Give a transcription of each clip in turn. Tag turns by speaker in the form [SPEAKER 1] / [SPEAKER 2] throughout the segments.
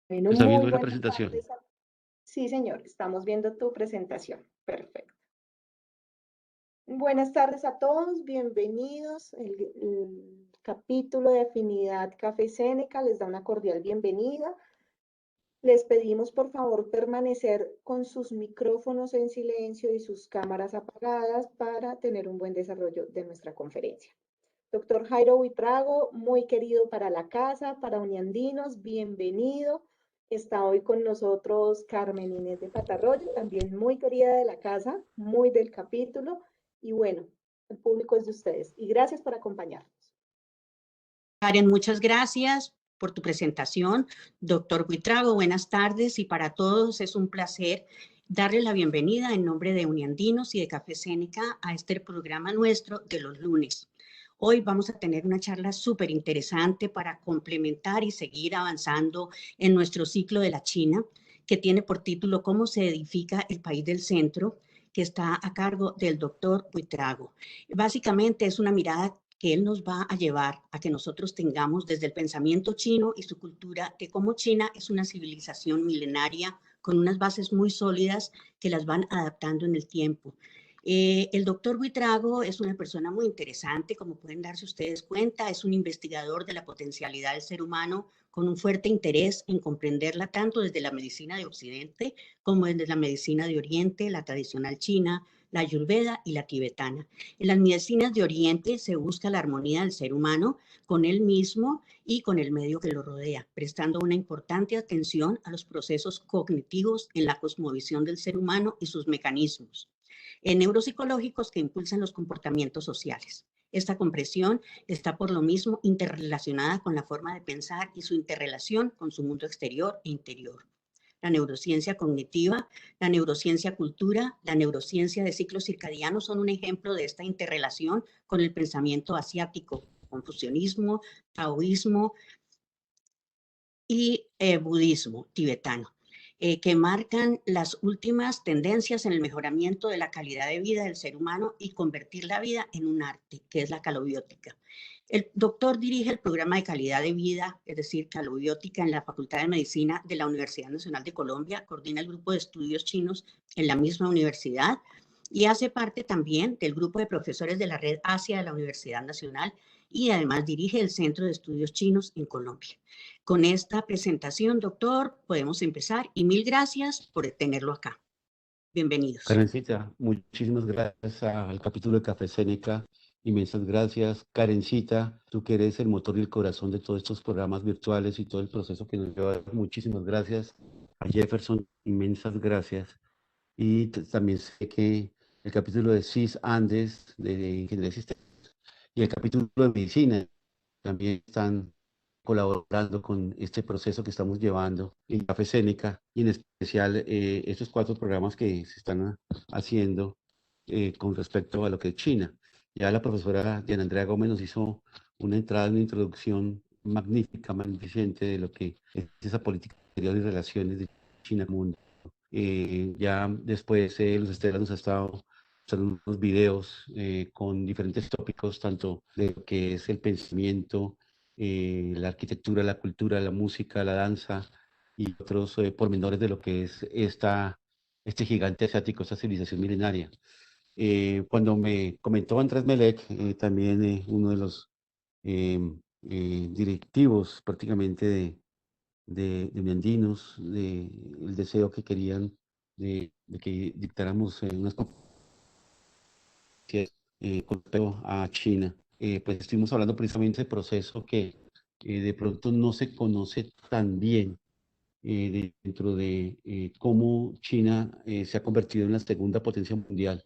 [SPEAKER 1] Bueno,
[SPEAKER 2] ¿Está
[SPEAKER 1] muy
[SPEAKER 2] viendo la
[SPEAKER 1] buenas
[SPEAKER 2] presentación?
[SPEAKER 1] tardes. Sí, señor, estamos viendo tu presentación. Perfecto. Buenas tardes a todos, bienvenidos. El capítulo de Afinidad Café Seneca les da una cordial bienvenida. Les pedimos por favor permanecer con sus micrófonos en silencio y sus cámaras apagadas para tener un buen desarrollo de nuestra conferencia. Doctor Jairo Buitrago, muy querido para la casa, para Uniandinos, bienvenido. Está hoy con nosotros Carmen Inés de Patarroyo, también muy querida de la casa, muy del capítulo. Y bueno, el público es de ustedes. Y gracias por acompañarnos.
[SPEAKER 3] Karen, muchas gracias por tu presentación. Doctor Buitrago, buenas tardes y para todos es un placer darle la bienvenida en nombre de Uniandinos y de Café Seneca a este programa nuestro de los lunes. Hoy vamos a tener una charla súper interesante para complementar y seguir avanzando en nuestro ciclo de la China, que tiene por título ¿Cómo se edifica el país del centro?, que está a cargo del doctor Buitrago. Básicamente es una mirada que él nos va a llevar a que nosotros tengamos desde el pensamiento chino y su cultura, de cómo China es una civilización milenaria con unas bases muy sólidas que las van adaptando en el tiempo. El doctor Buitrago es una persona muy interesante, como pueden darse ustedes cuenta, es un investigador de la potencialidad del ser humano con un fuerte interés en comprenderla tanto desde la medicina de Occidente como desde la medicina de Oriente, la tradicional china, la ayurveda y la tibetana. En las medicinas de Oriente se busca la armonía del ser humano con él mismo y con el medio que lo rodea, prestando una importante atención a los procesos cognitivos en la cosmovisión del ser humano y sus mecanismos neuropsicológicos que impulsan los comportamientos sociales. Esta comprensión está por lo mismo interrelacionada con la forma de pensar y su interrelación con su mundo exterior e interior. La neurociencia cognitiva, la neurociencia cultura, la neurociencia de ciclos circadianos son un ejemplo de esta interrelación con el pensamiento asiático, confucianismo, taoísmo y budismo tibetano, que marcan las últimas tendencias en el mejoramiento de la calidad de vida del ser humano y convertir la vida en un arte, que es la calobiótica. El doctor dirige el programa de calidad de vida, es decir, calobiótica, en la Facultad de Medicina de la Universidad Nacional de Colombia, coordina el grupo de estudios chinos en la misma universidad y hace parte también del grupo de profesores de la Red Asia de la Universidad Nacional y además dirige el Centro de Estudios Chinos en Colombia. Con esta presentación, doctor, podemos empezar y mil gracias por tenerlo acá. Bienvenidos.
[SPEAKER 2] Karencita, muchísimas gracias al capítulo de Café Seneca. Inmensas gracias. Karencita, tú que eres el motor y el corazón de todos estos programas virtuales y todo el proceso que nos lleva. Muchísimas gracias. A Jefferson, inmensas gracias. Y también sé que el capítulo de CIS Andes, de Ingeniería de Sistemas, y el capítulo de Medicina también están colaborando con este proceso que estamos llevando en Café Seneca y en especial estos 4 programas que se están haciendo con respecto a lo que es China. Ya la profesora Diana Andrea Gómez nos hizo una entrada, una introducción magnífica, magnificente de lo que es esa política exterior y relaciones de China al mundo. Ya después Luz Estela nos ha estado mostrando unos videos con diferentes tópicos, tanto de lo que es el pensamiento, la arquitectura, la cultura, la música, la danza y otros pormenores de lo que es este gigante asiático, esta civilización milenaria. Cuando me comentó Andrés Melec, también uno de los eh, directivos prácticamente de Uniandinos, el deseo que querían de que dictáramos unas conferencias con respecto a China. Pues estuvimos hablando precisamente del proceso que de pronto no se conoce tan bien dentro de cómo China se ha convertido en la segunda potencia mundial.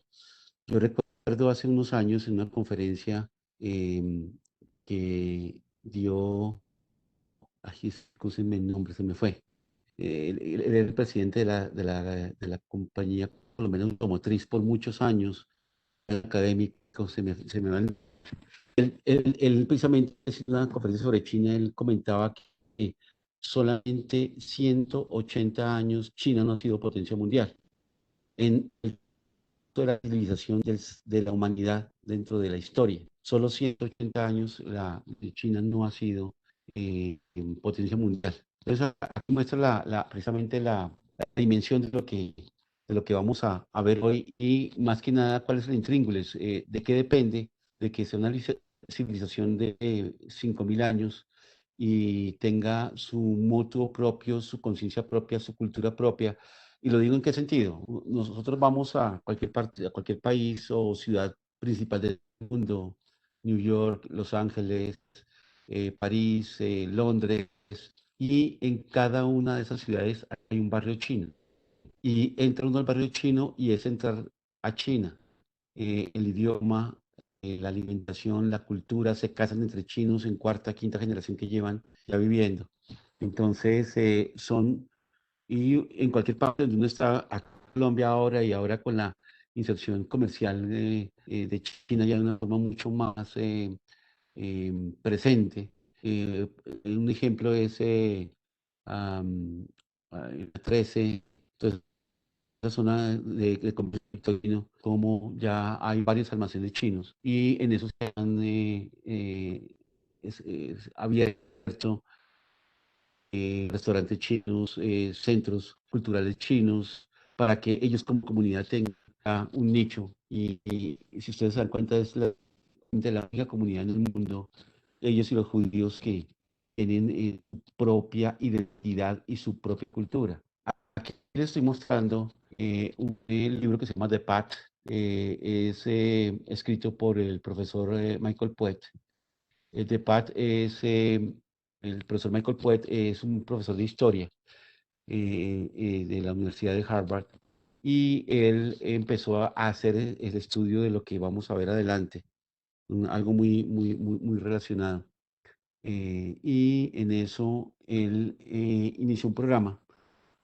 [SPEAKER 2] Yo recuerdo hace unos años en una conferencia que dio, ay, excúsenme el nombre, se me fue. Él era el presidente de la compañía, por lo menos automotriz, por muchos años, académico, se me va él precisamente en una conferencia sobre China, él comentaba que solamente 180 años China no ha sido potencia mundial. En toda la civilización de la humanidad dentro de la historia. Solo 180 años China no ha sido potencia mundial. Entonces, aquí muestra precisamente la dimensión de lo que vamos a ver hoy y más que nada cuál es el intríngulis, de qué depende de que sea una civilización de 5.000 años y tenga su mutuo propio, su conciencia propia, su cultura propia. Y lo digo en qué sentido. Nosotros vamos a cualquier parte, a cualquier país o ciudad principal del mundo, New York, Los Ángeles, París, Londres, y en cada una de esas ciudades hay un barrio chino. Y entra uno al barrio chino y es entrar a China. El idioma, la alimentación, la cultura, se casan entre chinos en cuarta, quinta generación que llevan ya viviendo. Entonces, y en cualquier parte donde uno está, a Colombia ahora y ahora con la inserción comercial de China ya de una forma mucho más presente. Un ejemplo es am, 13, entonces, la zona de comercio chino, como ya hay varios almacenes chinos y en eso se han es abierto restaurantes chinos, centros culturales chinos, para que ellos como comunidad tengan un nicho. Y si ustedes se dan cuenta, es de la única comunidad en el mundo, ellos y los judíos, que tienen su propia identidad y su propia cultura. Aquí les estoy mostrando un libro que se llama The Path, es escrito por el profesor Michael Poet. The Path el profesor Michael Poet es un profesor de historia de la Universidad de Harvard y él empezó a hacer el estudio de lo que vamos a ver adelante, algo muy relacionado. Y en eso él inició un programa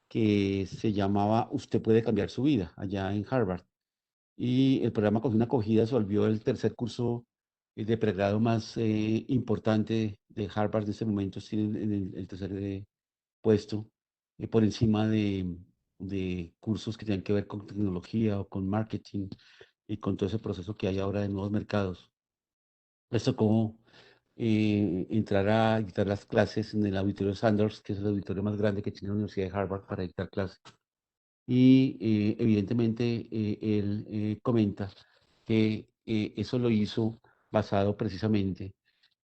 [SPEAKER 2] que se llamaba Usted puede cambiar su vida, allá en Harvard. Y el programa cogió una acogida, se volvió el tercer curso de pregrado más importante de Harvard en este momento, tiene el tercer puesto, por encima de cursos que tienen que ver con tecnología o con marketing y con todo ese proceso que hay ahora de nuevos mercados. Esto como entrar a dictar las clases en el auditorio Sanders, que es el auditorio más grande que tiene la Universidad de Harvard para dictar clases. Y evidentemente él comenta que eso lo hizo basado precisamente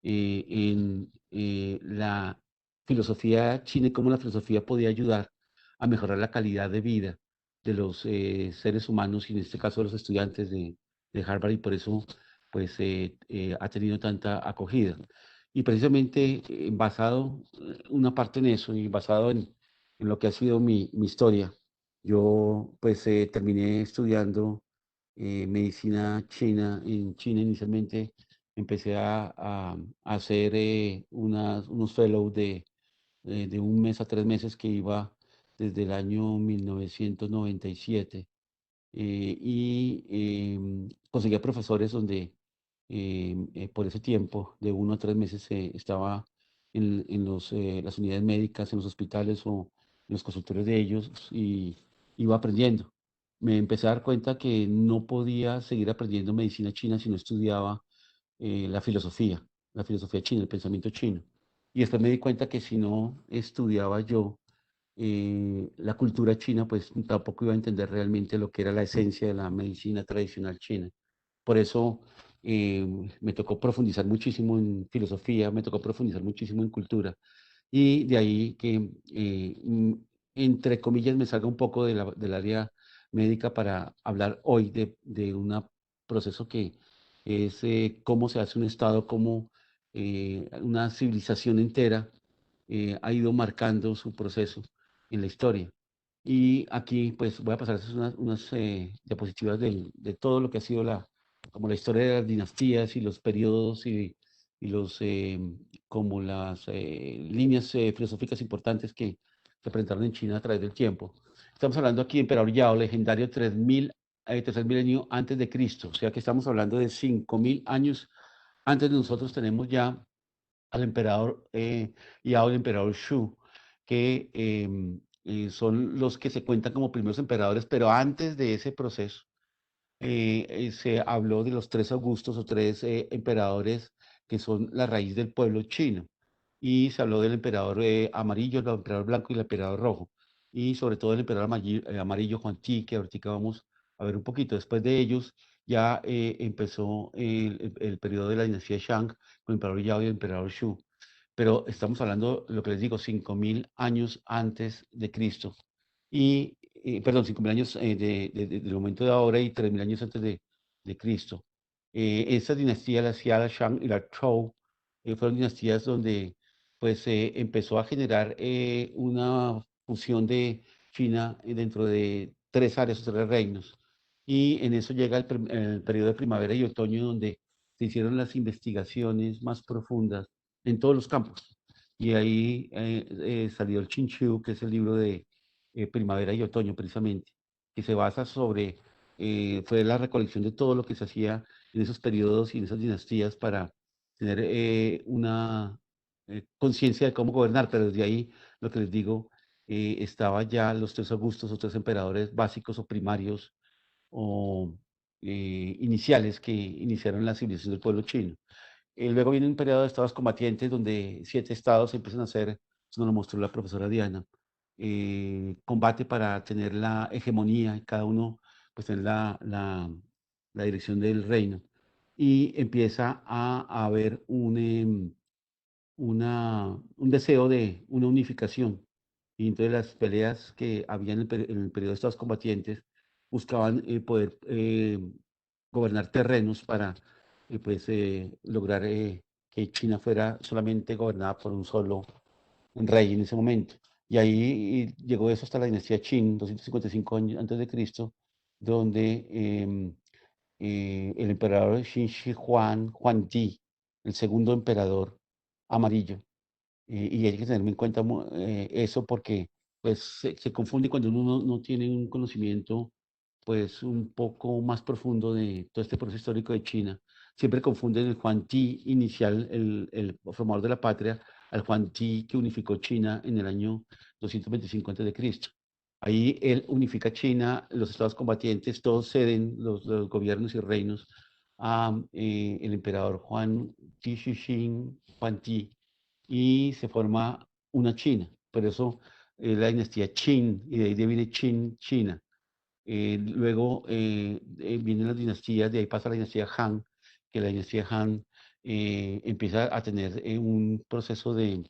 [SPEAKER 2] en la filosofía china y cómo la filosofía podía ayudar a mejorar la calidad de vida de los seres humanos y en este caso de los estudiantes de Harvard, y por eso pues ha tenido tanta acogida. Y precisamente basado una parte en eso y basado en lo que ha sido mi historia, yo pues terminé estudiando medicina china en China inicialmente. Empecé a hacer unos fellows de 1 mes a 3 meses que iba desde el año 1997 y conseguía profesores donde por ese tiempo de 1 a 3 meses estaba en las unidades médicas, en los hospitales o en los consultorios de ellos y iba aprendiendo. Me empecé a dar cuenta que no podía seguir aprendiendo medicina china si no estudiaba la filosofía china, el pensamiento chino. Y después me di cuenta que si no estudiaba yo la cultura china, pues tampoco iba a entender realmente lo que era la esencia de la medicina tradicional china. Por eso eh, me tocó profundizar muchísimo en filosofía, me tocó profundizar muchísimo en cultura. Y de ahí que, entre comillas, me salga un poco del área médica para hablar hoy de un proceso que es cómo se hace un Estado, cómo una civilización entera ha ido marcando su proceso en la historia. Y aquí pues voy a pasar unas diapositivas de todo lo que ha sido como la historia de las dinastías y los periodos y como las líneas filosóficas importantes que se presentaron en China a través del tiempo. Estamos hablando aquí de Emperador Yao, legendario 3000, tercer milenio antes de Cristo, o sea que estamos hablando de 5000 años antes de nosotros. Tenemos ya al emperador Yao y al emperador Shu, que son los que se cuentan como primeros emperadores, pero antes de ese proceso se habló de los tres Augustos o tres emperadores que son la raíz del pueblo chino. y se habló del emperador amarillo, el emperador blanco y el emperador rojo, y sobre todo el emperador amarillo Juan Ti, que ahorita vamos a ver un poquito. Después de ellos ya empezó el periodo de la dinastía Shang con el emperador Yao y el emperador Shu, pero estamos hablando, lo que les digo, 5.000 años antes de Cristo, perdón, 5.000 años del momento de ahora y 3.000 años antes de Cristo. Esta dinastía, la Xia, la Shang y la Zhou, fueron dinastías donde pues empezó a generar una fusión de China dentro de tres áreas o tres reinos. Y en eso llega el periodo de primavera y otoño, donde se hicieron las investigaciones más profundas en todos los campos. Y ahí salió el Qin que es el libro de primavera y otoño precisamente, que se basa sobre, fue la recolección de todo lo que se hacía en esos periodos y en esas dinastías para tener una conciencia de cómo gobernar, pero desde ahí, lo que les digo, estaba ya los tres augustos o tres emperadores básicos o primarios o iniciales que iniciaron la civilización del pueblo chino. Luego viene un periodo de estados combatientes donde 7 estados empiezan a hacer, eso nos lo mostró la profesora Diana, combate para tener la hegemonía y cada uno pues tener la dirección del reino. Y empieza a haber un deseo de una unificación. Y entonces las peleas que había en el periodo de estados combatientes buscaban poder gobernar terrenos para pues, lograr que China fuera solamente gobernada por un solo rey en ese momento. Y ahí llegó eso hasta la dinastía Qin, 255 años antes de Cristo, donde el emperador Qin Shi Huang, Huang Di, el segundo emperador amarillo, y hay que tener en cuenta eso porque pues se confunde cuando uno no tiene un conocimiento pues un poco más profundo de todo este proceso histórico de China. Siempre confunden el Juan Ti inicial, el formador de la patria, al Juan Ti que unificó China en el año 225 a.C. Ahí él unifica China, los estados combatientes, todos ceden los gobiernos y reinos a el emperador Juan Ti Shixing, Juan Ti, y se forma una China. Por eso la dinastía Qin, y de ahí viene Qin, China. Luego vienen las dinastías, de ahí pasa la dinastía Han, que la dinastía Han empieza a tener un proceso de,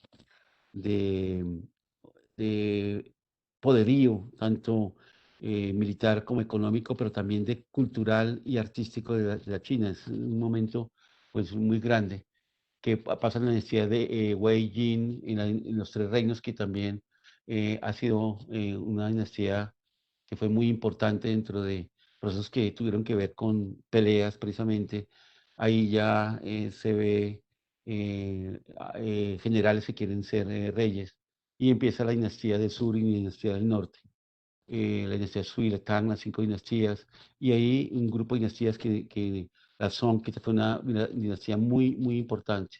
[SPEAKER 2] de poderío, tanto militar como económico, pero también de cultural y artístico de la China. Es un momento pues muy grande que pasa en la dinastía de Wei Jin, en los tres reinos, que también ha sido una dinastía que fue muy importante dentro de procesos que tuvieron que ver con peleas precisamente. Ahí ya se ve generales que quieren ser reyes y empieza la dinastía del sur y la dinastía del norte. La dinastía Sui, la Tang, las 5 dinastías, y ahí un grupo de dinastías la Song, que fue una dinastía muy, muy importante.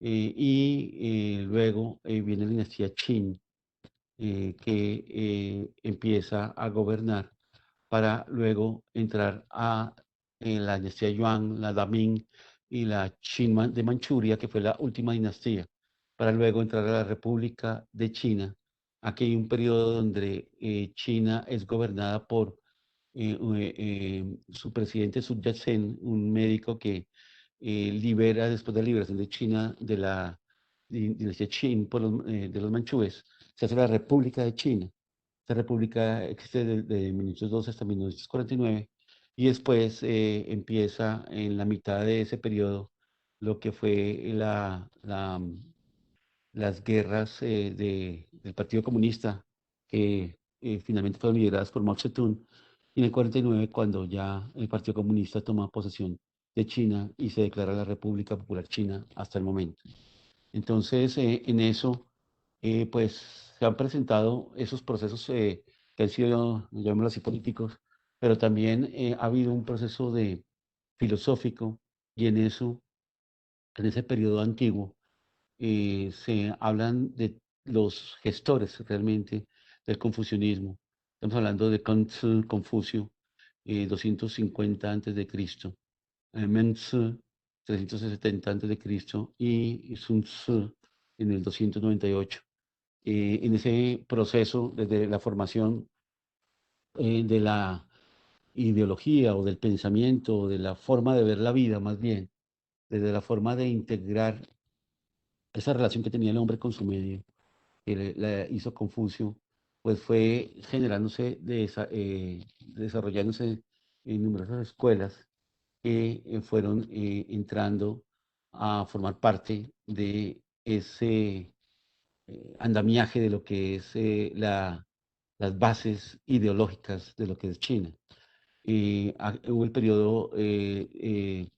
[SPEAKER 2] Luego viene la dinastía Qin, que empieza a gobernar para luego entrar a la dinastía Yuan, la Daming y la Qin de Manchuria, que fue la última dinastía, para luego entrar a la República de China. Aquí hay un periodo donde China es gobernada por su presidente Sun Yat-sen, un médico que libera, después de la liberación de China, de la dinastía Qin de los manchúes, se hace la República de China. Esta república existe desde 1912 hasta 1949 y después empieza en la mitad de ese periodo lo que fue las guerras del Partido Comunista, que finalmente fueron lideradas por Mao Zedong, y en el 49 cuando ya el Partido Comunista toma posesión de China y se declara la República Popular China hasta el momento. Entonces, en eso, pues se han presentado esos procesos que han sido, llamémoslo así, políticos, pero también ha habido un proceso filosófico y en eso, en ese periodo antiguo, se hablan de los gestores realmente del confucianismo. Estamos hablando de Confucio, 250 antes de Cristo, Meng Tzu, 370 antes de Cristo, y Sun Tzu, en el 298. En ese proceso, desde la formación de la ideología o del pensamiento, o de la forma de ver la vida más bien, desde la forma de integrar esa relación que tenía el hombre con su medio, que la hizo Confucio, pues fue generándose, desarrollándose en numerosas escuelas que fueron entrando a formar parte de ese andamiaje de lo que es las bases ideológicas de lo que es China. Hubo el periodo de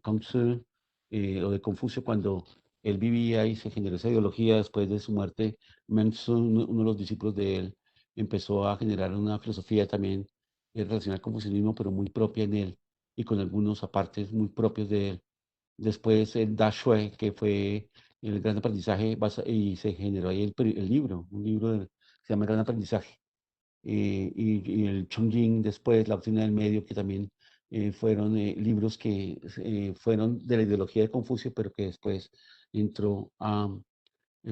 [SPEAKER 2] Kongzi o de Confucio cuando él vivía y se generó esa ideología. Después de su muerte, Mengzu, uno de los discípulos de él, empezó a generar una filosofía también relacionada al confucianismo, pero muy propia en él y con algunos apartes muy propios de él. Después el Da Shui, que fue el gran aprendizaje, y se generó ahí el libro, un libro que se llama El Gran Aprendizaje. Y el Chongqing después, La Doctrina del Medio, que también fueron libros que fueron de la ideología de Confucio, pero que después entró a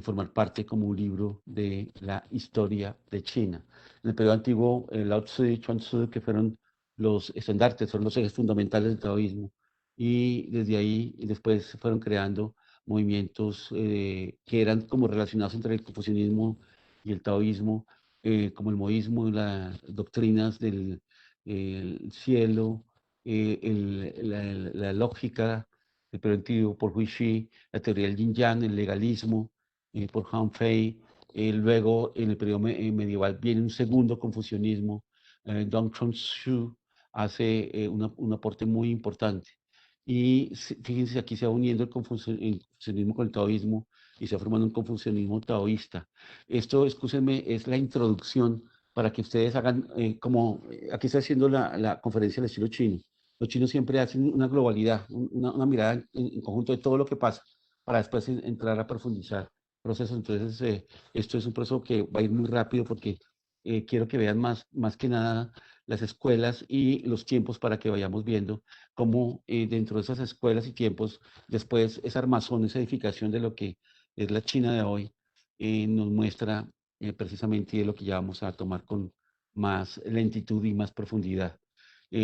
[SPEAKER 2] formar parte como un libro de la historia de China. En el periodo antiguo, Lao Tzu y Chuang Tzu, que fueron los estandartes, son los ejes fundamentales del taoísmo, y desde ahí después se fueron creando movimientos que eran como relacionados entre el confucianismo y el taoísmo, como el moísmo, las doctrinas del cielo, la lógica del periodo antiguo por Hui Shi, la teoría del yin yang, el legalismo, por Han Fei. Luego, en el periodo medieval, viene un segundo confucianismo. Dong Chunshu hace un aporte muy importante. Y fíjense, aquí se va uniendo el confucianismo con el taoísmo y se va formando un confucianismo taoísta. Esto, escúchenme, es la introducción para que ustedes hagan, aquí está haciendo la conferencia del estilo chino. Los chinos siempre hacen una globalidad, una mirada en conjunto de todo lo que pasa, para después entrar a profundizar procesos. Entonces, esto es un proceso que va a ir muy rápido porque quiero que vean más que nada las escuelas y los tiempos para que vayamos viendo cómo dentro de esas escuelas y tiempos, después esa armazón, esa edificación de lo que es la China de hoy, nos muestra precisamente de lo que ya vamos a tomar con más lentitud y más profundidad.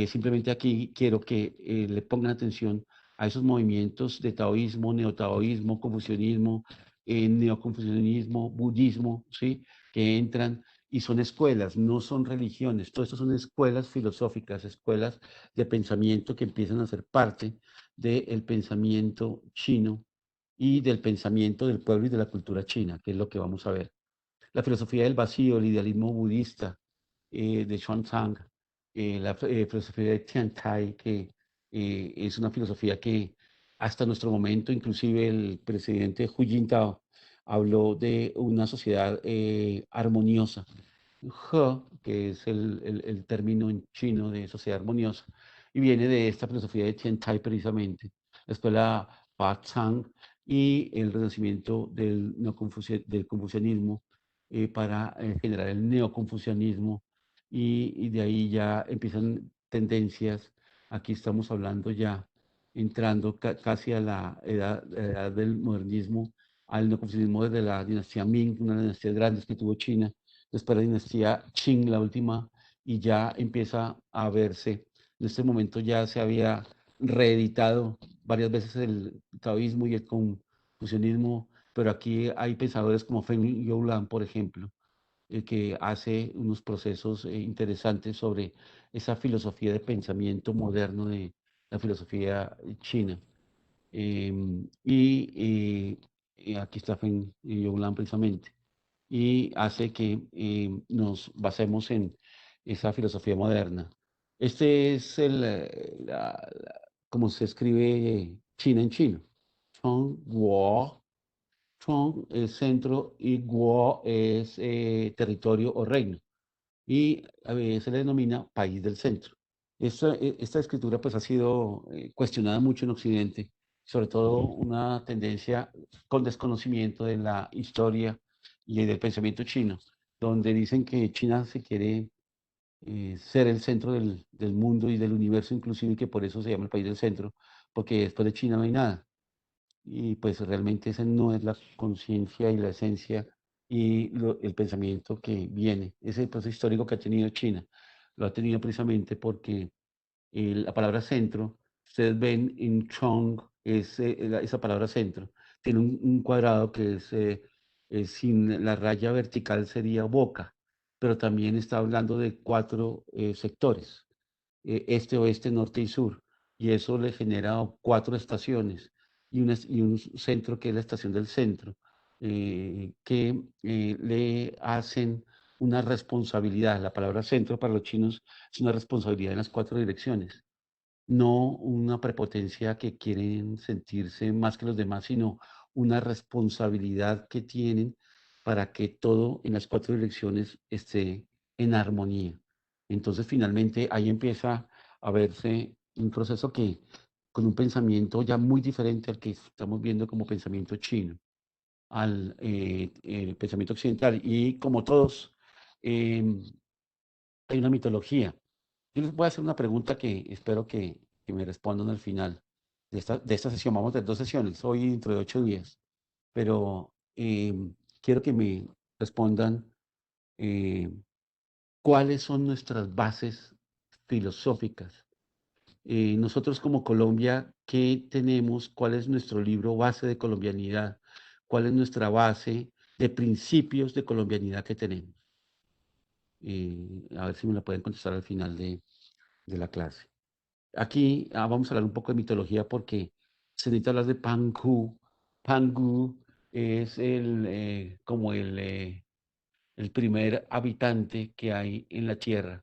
[SPEAKER 2] Simplemente aquí quiero que le pongan atención a esos movimientos de taoísmo, neotaoísmo, confucianismo, neoconfucianismo, budismo, ¿sí? Que entran y son escuelas, no son religiones. Todo esto son escuelas filosóficas, escuelas de pensamiento que empiezan a ser parte del pensamiento chino y del pensamiento del pueblo y de la cultura china, que es lo que vamos a ver. La filosofía del vacío, el idealismo budista de Xuanzang, la filosofía de Tian Tai, que es una filosofía que hasta nuestro momento, inclusive el presidente Hu Jintao habló de una sociedad armoniosa. He, que es el término en chino de sociedad armoniosa, y viene de esta filosofía de Tian Tai precisamente, la escuela Fa Zhang y el renacimiento del confucianismo para generar el neoconfucianismo, y de ahí ya empiezan tendencias. Aquí estamos hablando ya, entrando casi a la edad del modernismo, al neoconfucianismo desde la dinastía Ming, una de las dinastías grandes que tuvo China, después la dinastía Qing, la última, y ya empieza a verse. En este momento ya se había reeditado varias veces el taoísmo y el confucianismo, pero aquí hay pensadores como Feng Youlan, por ejemplo, que hace unos procesos interesantes sobre esa filosofía de pensamiento moderno de la filosofía china. Y aquí está Feng Youlan precisamente, y hace que nos basemos en esa filosofía moderna. Este es como se escribe China en chino. Chong Guo. Chong es centro y Guo es territorio o reino. Y a veces se le denomina país del centro. Esta escritura pues ha sido cuestionada mucho en Occidente, sobre todo una tendencia con desconocimiento de la historia y del pensamiento chino, donde dicen que China se quiere ser el centro del mundo y del universo inclusive, y que por eso se llama el país del centro, porque después de China no hay nada. y pues realmente esa no es la conciencia y la esencia y el pensamiento que viene. Ese proceso histórico que ha tenido China, lo ha tenido precisamente porque la palabra centro, ustedes ven en Chong, esa palabra centro, tiene un cuadrado que sin la raya vertical sería boca, pero también está hablando de 4 sectores, este, oeste, norte y sur, y eso le genera 4 estaciones y un centro que es la estación del centro, que le hacen una responsabilidad. La palabra centro para los chinos es una responsabilidad en las 4 direcciones, no una prepotencia que quieren sentirse más que los demás, sino una responsabilidad que tienen para que todo en las 4 direcciones esté en armonía. Entonces, finalmente, ahí empieza a verse un proceso que, con un pensamiento ya muy diferente al que estamos viendo como pensamiento chino, al pensamiento occidental. Y como todos, em, hay una mitología. Yo les voy a hacer una pregunta que espero que me respondan al final de esta sesión. Vamos a tener 2 sesiones, hoy dentro de 8 días, pero quiero que me respondan eh, cuáles son nuestras bases filosóficas. Nosotros como Colombia, ¿qué tenemos? ¿Cuál es nuestro libro base de colombianidad? ¿Cuál es nuestra base de principios de colombianidad que tenemos? A ver si me la pueden contestar al final de la clase. Aquí vamos a hablar un poco de mitología porque se necesita hablar de Pangu. Pangu es como el primer habitante que hay en la Tierra.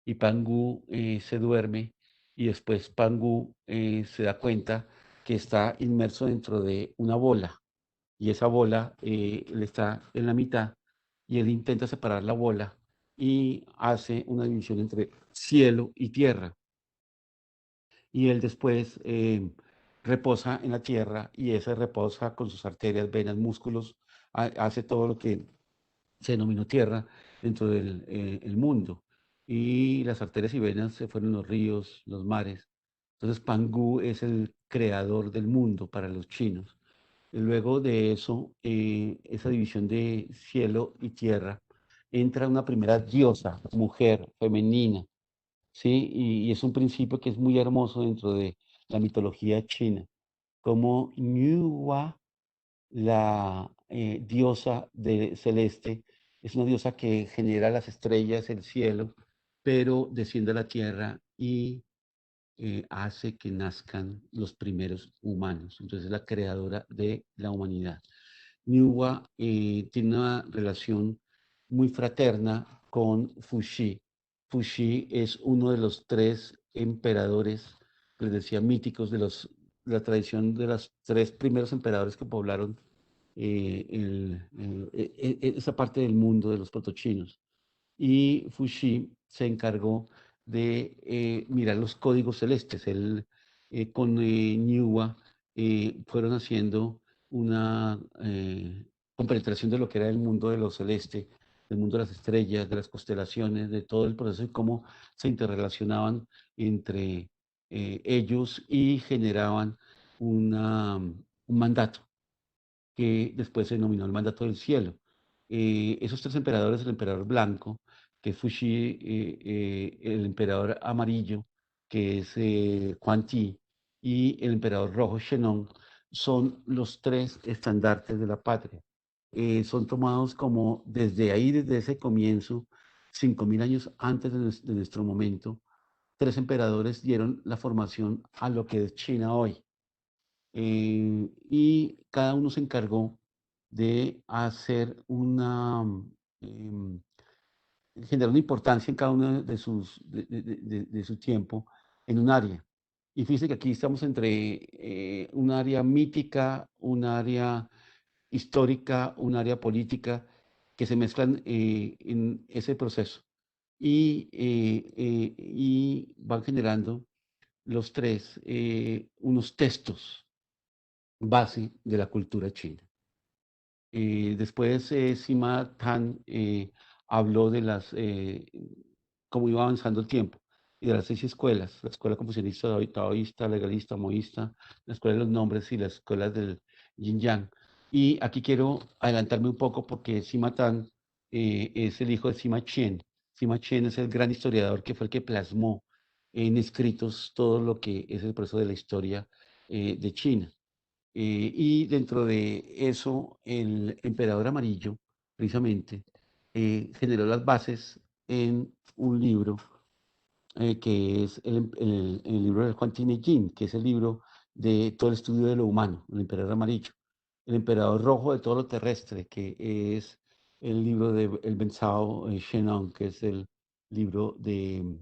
[SPEAKER 2] Y Pangu se duerme y después Pangu se da cuenta que está inmerso dentro de una bola y esa bola le está en la mitad y él intenta separar la bola y hace una división entre cielo y tierra y él después reposa en la tierra y ese reposa con sus arterias, venas, músculos, hace todo lo que se denominó tierra dentro del el mundo. Y las arterias y venas se fueron los ríos, los mares. Entonces Pangu es el creador del mundo para los chinos. Y luego de eso, esa división de cielo y tierra, entra una primera diosa, mujer, femenina, ¿sí? Y es un principio que es muy hermoso dentro de la mitología china, como Nuwa, la diosa celeste, es una diosa que genera las estrellas, el cielo, pero desciende a la tierra y hace que nazcan los primeros humanos. Entonces es la creadora de la humanidad. Nuwa tiene una relación muy fraterna con Fuxi. Fuxi es uno de los 3 emperadores, les decía, míticos de la tradición de los 3 primeros emperadores que poblaron esa parte del mundo de los protochinos. Y Fuxi se encargó de mirar los códigos celestes. Él con Nuwa fueron haciendo una compenetración de lo que era el mundo de lo celeste, del mundo de las estrellas, de las constelaciones, de todo el proceso y cómo se interrelacionaban entre ellos y generaban un mandato que después se denominó el mandato del cielo. Esos 3 emperadores, el emperador blanco, que es Fuxi, el emperador amarillo, que es Quan Ti, y el emperador rojo, Shennong, son los 3 estandartes de la patria. Son tomados como desde ahí, desde ese comienzo, 5.000 años antes de nuestro momento, 3 emperadores dieron la formación a lo que es China hoy. Y cada uno se encargó de hacer generar una importancia en cada uno de su tiempo en un área. Y fíjense que aquí estamos entre un área mítica, un área histórica, un área política, que se mezclan en ese proceso. Y van generando los 3 unos textos base de la cultura china. Después Sima Tan habló de cómo iba avanzando el tiempo. y de las 6 escuelas, la escuela confucianista, taoísta, legalista, moísta, la escuela de los nombres y las escuelas del yin yang. Y aquí quiero adelantarme un poco porque Sima Tan es el hijo de Sima Qian. Sima Qian es el gran historiador que fue el que plasmó en escritos todo lo que es el proceso de la historia de China. Y dentro de eso, el emperador amarillo, precisamente, generó las bases en un libro que es el libro de Huang Jin, que es el libro de todo el estudio de lo humano, el emperador amarillo. El emperador rojo de todo lo terrestre, que es el libro de el Benzao Shenong, que es el libro de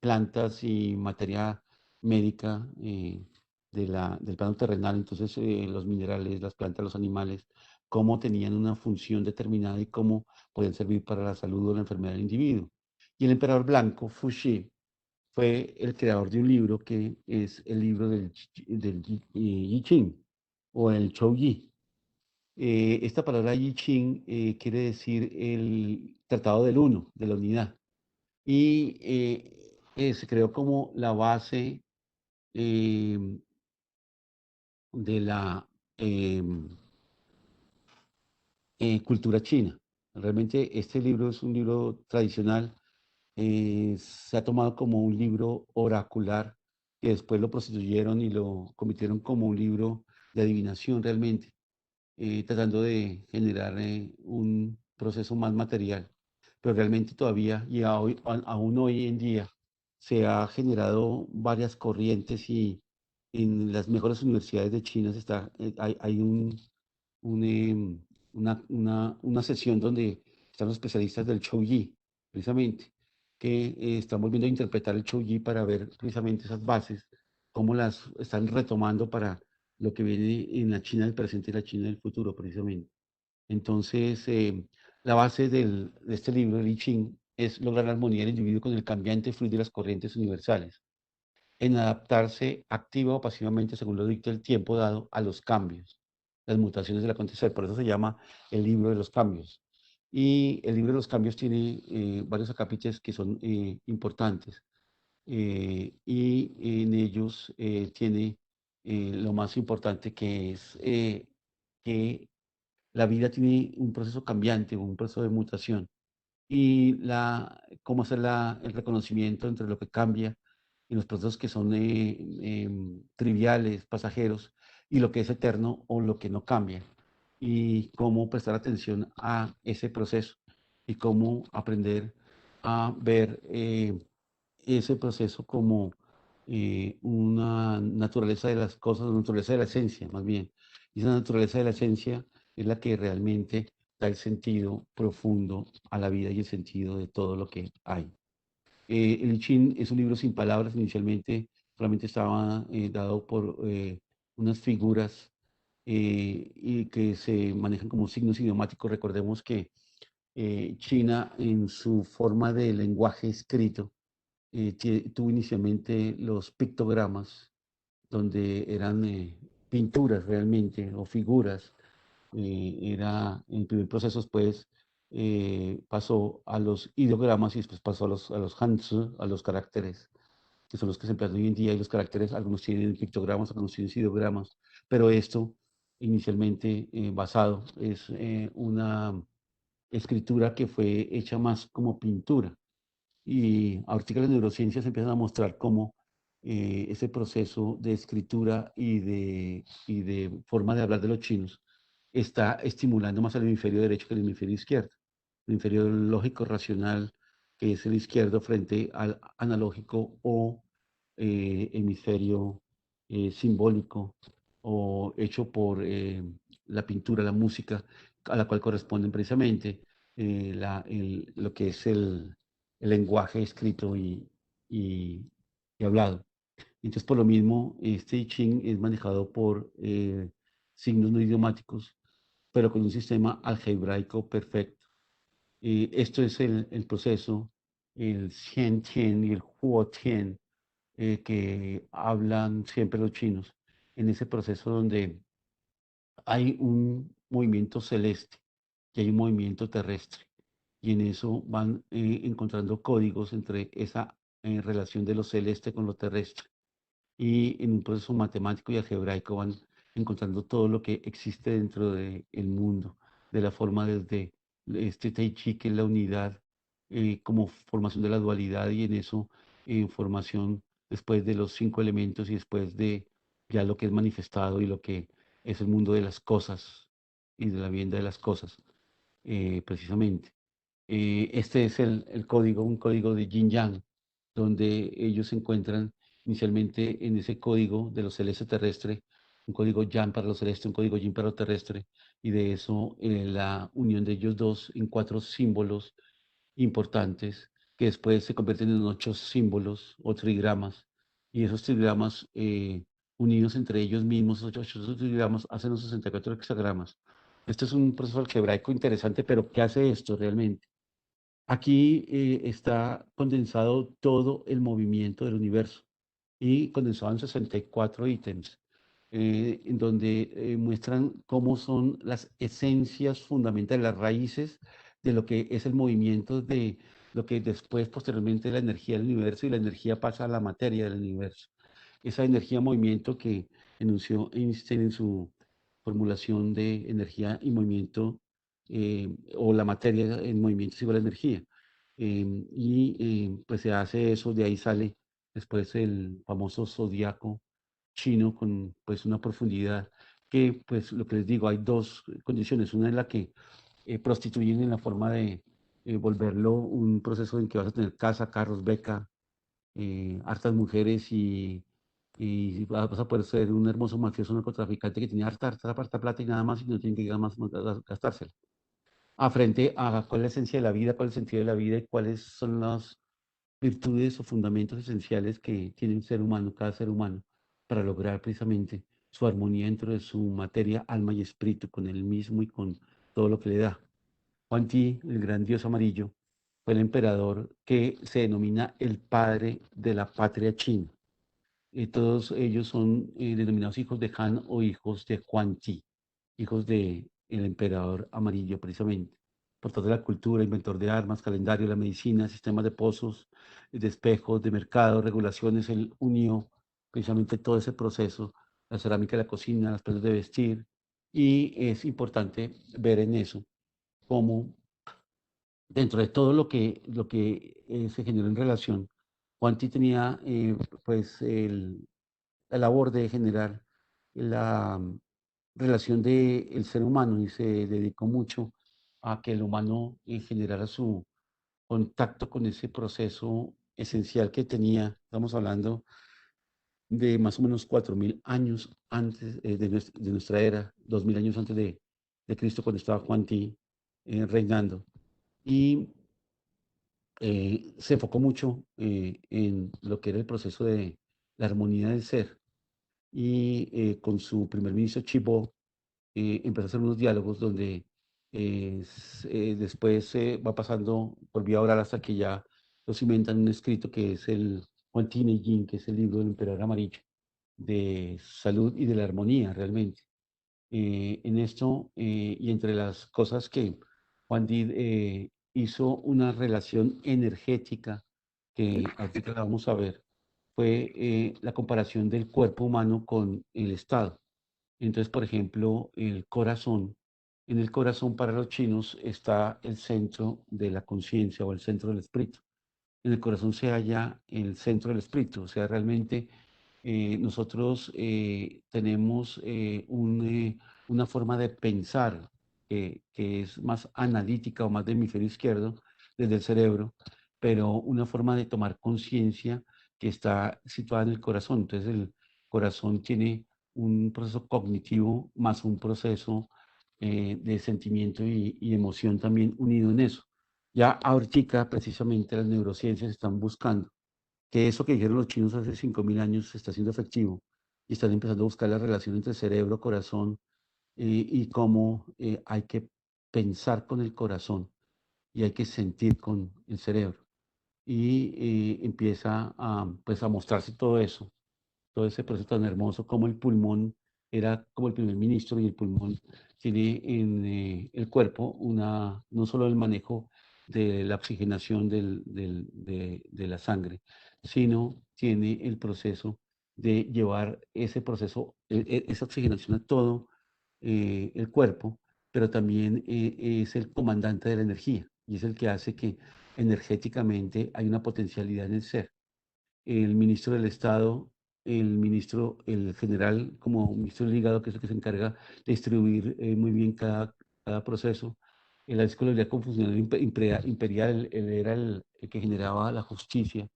[SPEAKER 2] plantas y materia médica del plano terrenal. Entonces, los minerales, las plantas, los animales, cómo tenían una función determinada y cómo podían servir para la salud o la enfermedad del individuo. Y el emperador blanco, Fuxi, fue el creador de un libro que es el libro del I Ching o el Chou Yi. Esta palabra I Ching quiere decir el tratado del uno, de la unidad. Y se creó como la base eh, de la cultura china. Realmente este libro es un libro tradicional, se ha tomado como un libro oracular, que después lo prostituyeron y lo convirtieron como un libro de adivinación realmente, tratando de generar un proceso más material. Pero realmente todavía, y aún hoy en día, se ha generado varias corrientes y en las mejores universidades de China hay un, una sesión donde están los especialistas del Chou-Yi, precisamente, que están volviendo a interpretar el Chou-Yi para ver precisamente esas bases, cómo las están retomando para lo que viene en la China del presente y la China del futuro, precisamente. Entonces, la base de este libro, el I Ching, es lograr la armonía del individuo con el cambiante fluir de las corrientes universales, en adaptarse activa o pasivamente según lo dicta el tiempo dado a los cambios, las mutaciones del acontecer. Por eso se llama el libro de los cambios. Y el libro de los cambios tiene varios acápites que son importantes. Y en ellos tiene lo más importante que es que la vida tiene un proceso cambiante, un proceso de mutación y cómo hacer el reconocimiento entre lo que cambia y los procesos que son triviales, pasajeros, y lo que es eterno o lo que no cambia, y cómo prestar atención a ese proceso y cómo aprender a ver ese proceso como una naturaleza de las cosas, una naturaleza de la esencia, más bien. Y esa naturaleza de la esencia es la que realmente da el sentido profundo a la vida y el sentido de todo lo que hay. El I Ching es un libro sin palabras, inicialmente solamente estaba dado por unas figuras y que se manejan como signos idiomáticos. Recordemos que China en su forma de lenguaje escrito tuvo inicialmente los pictogramas, donde eran pinturas realmente o figuras. Era en el primer proceso, después pasó a los ideogramas y después pasó a los hanzi, a los caracteres, que son los que se emplean hoy en día. Y los caracteres, algunos tienen pictogramas, algunos tienen ideogramas, pero esto inicialmente basado es una escritura que fue hecha más como pintura. Y ahorita las neurociencias empiezan a mostrar cómo ese proceso de escritura y de forma de hablar de los chinos está estimulando más al hemisferio derecho que al hemisferio izquierdo. El hemisferio lógico racional, que es el izquierdo, frente al analógico o hemisferio simbólico o hecho por la pintura, la música, a la cual corresponden precisamente lo que es el lenguaje escrito y hablado. Entonces, por lo mismo, este I Ching es manejado por signos no idiomáticos, pero con un sistema algebraico perfecto. Esto es el proceso, el Xian Tian y el Huo Tian, que hablan siempre los chinos, en ese proceso donde hay un movimiento celeste y hay un movimiento terrestre. Y en eso van encontrando códigos entre esa relación de lo celeste con lo terrestre. Y en un proceso matemático y algebraico van encontrando todo lo que existe dentro del mundo, de la forma desde este Tai Chi, que es la unidad, como formación de la dualidad, y en eso, formación después de los 5 elementos y después de ya lo que es manifestado y lo que es el mundo de las cosas y de la vivienda de las cosas, precisamente. Este es el código, un código de Yin Yang, donde ellos se encuentran inicialmente en ese código de lo celeste terrestre, un código Yang para lo celeste, un código Yin para lo terrestre, y de eso, la unión de ellos dos en 4 símbolos importantes, que después se convierten en 8 símbolos o trigramas, y esos trigramas, unidos entre ellos mismos, 8 trigramas, hacen los 64 hexagramas. Este es un proceso algebraico interesante, pero ¿qué hace esto realmente? Aquí, está condensado todo el movimiento del universo y condensado en 64 ítems, en donde, muestran cómo son las esencias fundamentales, las raíces de lo que es el movimiento de lo que después, posteriormente, la energía del universo, y la energía pasa a la materia del universo. Esa energía movimiento que enunció Einstein en su formulación de energía y movimiento, o la materia en movimiento es igual a energía. Pues se hace eso, de ahí sale después el famoso zodiaco chino con pues una profundidad que, pues lo que les digo, hay 2 condiciones. Una es la que, prostituyen en la forma de, volverlo un proceso en que vas a tener casa, carros, beca, hartas mujeres, y vas a poder ser un hermoso mafioso narcotraficante que tiene harta plata y nada más, y no tiene que más gastársela. A frente a cuál es la esencia de la vida, cuál es el sentido de la vida y cuáles son las virtudes o fundamentos esenciales que tiene un ser humano, cada ser humano, para lograr precisamente su armonía dentro de su materia, alma y espíritu, con él mismo y con todo lo que le da. Huan Ti, el gran dios amarillo, fue el emperador que se denomina el padre de la patria china. Todos ellos son, denominados hijos de Han o hijos de Huan Ti, hijos de el emperador amarillo precisamente. Portador de la cultura, inventor de armas, calendario, la medicina, sistemas de pozos, de espejos, de mercado, regulaciones. Él unió precisamente todo ese proceso, la cerámica, la cocina, las prendas de vestir, y es importante ver en eso cómo, dentro de todo lo que se generó en relación, Juanti tenía, pues la labor de generar la, relación del ser humano, y se dedicó mucho a que el humano, generara su contacto con ese proceso esencial que tenía. Estamos hablando de más o menos 4000 años antes, de nuestra era, 2000 años antes de Cristo, cuando estaba Juan Ti, reinando. Y, se enfocó mucho, en lo que era el proceso de la armonía del ser, y, con su primer ministro Chibo, empezó a hacer unos diálogos donde, después, va pasando por vía oral hasta que ya los cimentan en un escrito que es el Juan Ti Yin, que es el libro del emperador amarillo, de salud y de la armonía realmente. En esto, y entre las cosas que Juan Did, hizo una relación energética, que ahorita la vamos a ver, fue, la comparación del cuerpo humano con el Estado. Entonces, por ejemplo, el corazón, en el corazón para los chinos está el centro de la conciencia o el centro del espíritu. En el corazón se halla el centro del espíritu, o sea, realmente, nosotros, tenemos, una forma de pensar, que es más analítica o más de hemisferio izquierdo, desde el cerebro, pero una forma de tomar conciencia que está situada en el corazón. Entonces, el corazón tiene un proceso cognitivo más un proceso, de sentimiento y emoción también unido en eso. Ya ahorita, precisamente, las neurociencias están buscando que eso que dijeron los chinos hace 5000 años está siendo efectivo, y están empezando a buscar la relación entre cerebro, corazón, y cómo, hay que pensar con el corazón y hay que sentir con el cerebro. Y, empieza a, pues, a mostrarse todo eso, todo ese proceso tan hermoso, como el pulmón era como el primer ministro, y el pulmón tiene en, el cuerpo una, no solo el manejo de la oxigenación de la sangre, sino tiene el proceso de llevar ese proceso, esa oxigenación a todo el cuerpo, pero también es el comandante de la energía y es el que hace que energéticamente hay una potencialidad en el ser. El ministro del Estado, el general como ministro del hígado, que es el que se encarga de distribuir muy bien cada proceso. La escolaridad como funcionario imperial, él era el que generaba la justicia.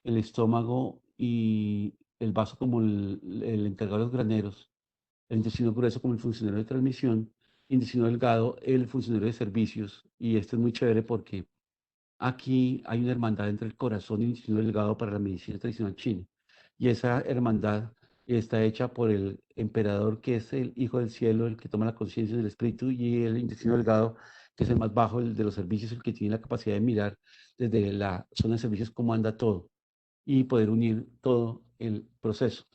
[SPEAKER 2] El estómago y el vaso como el encargado de los graneros. El intestino grueso como el funcionario de transmisión. Intestino delgado, el funcionario de servicios. Y esto es muy chévere porque aquí hay una hermandad entre el corazón y el intestino delgado para la medicina tradicional china. Y esa hermandad está hecha por el emperador, que es el hijo del cielo, el que toma la conciencia del espíritu, y el intestino delgado, que es el más bajo, el de los servicios, el que tiene la capacidad de mirar desde la zona de servicios cómo anda todo y poder unir todo el proceso.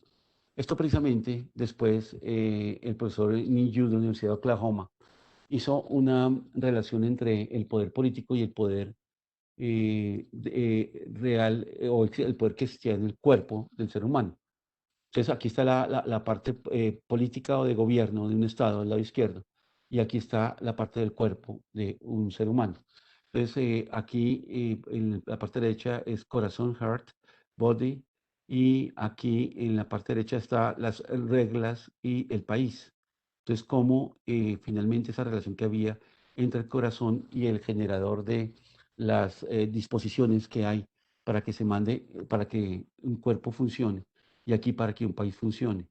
[SPEAKER 2] Esto precisamente después el profesor Yu de la Universidad de Oklahoma hizo una relación entre el poder político y el poder real o el poder que existía en el cuerpo del ser humano. Entonces aquí está la parte política o de gobierno de un Estado al lado izquierdo y aquí está la parte del cuerpo de un ser humano. Entonces aquí en la parte derecha es corazón, heart, body, y aquí en la parte derecha está las reglas y el país. Entonces cómo finalmente esa relación que había entre el corazón y el generador de las disposiciones que hay para que se mande, para que un cuerpo funcione y aquí para que un país funcione.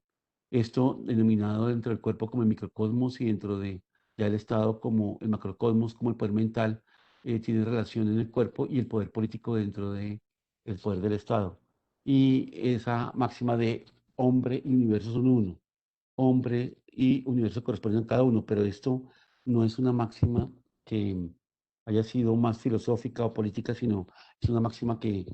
[SPEAKER 2] Esto denominado dentro del cuerpo como el microcosmos y dentro de ya el Estado como el macrocosmos, como el poder mental, tiene relación en el cuerpo y el poder político dentro del poder del Estado. Y esa máxima de hombre y universo son uno, hombre y universo corresponden a cada uno, pero esto no es una máxima que haya sido más filosófica o política, sino es una máxima que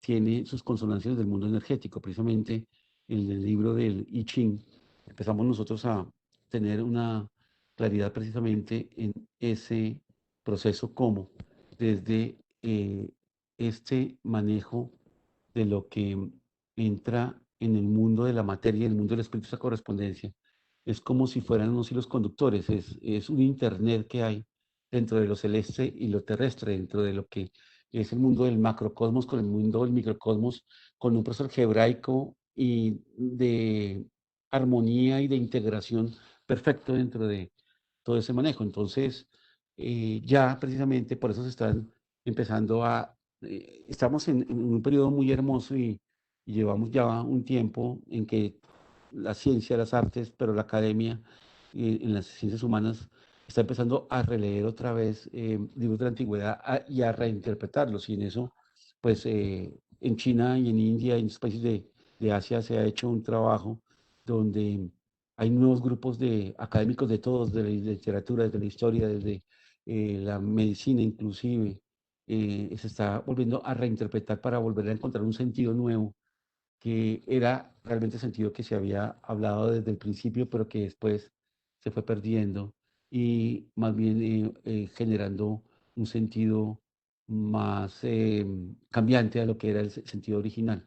[SPEAKER 2] tiene sus consonancias del mundo energético. Precisamente en el libro del I Ching empezamos nosotros a tener una claridad precisamente en ese proceso, como desde este manejo de lo que entra en el mundo de la materia, en el mundo del espíritu, esa correspondencia. Es como si fueran unos hilos conductores, es un internet que hay dentro de lo celeste y lo terrestre, dentro de lo que es el mundo del macrocosmos con el mundo del microcosmos, con un proceso algebraico y de armonía y de integración perfecto dentro de todo ese manejo. Entonces, ya precisamente por eso se están empezando estamos en un periodo muy hermoso y llevamos ya un tiempo en que la ciencia, las artes, pero la academia en las ciencias humanas está empezando a releer otra vez libros de la antigüedad y a reinterpretarlos. Y en eso, pues en China y en India y en los países de Asia se ha hecho un trabajo donde hay nuevos grupos de académicos de todos, de la literatura, desde la historia, desde la medicina inclusive, se está volviendo a reinterpretar para volver a encontrar un sentido nuevo que era realmente el sentido que se había hablado desde el principio, pero que después se fue perdiendo y más bien generando un sentido más cambiante a lo que era el sentido original.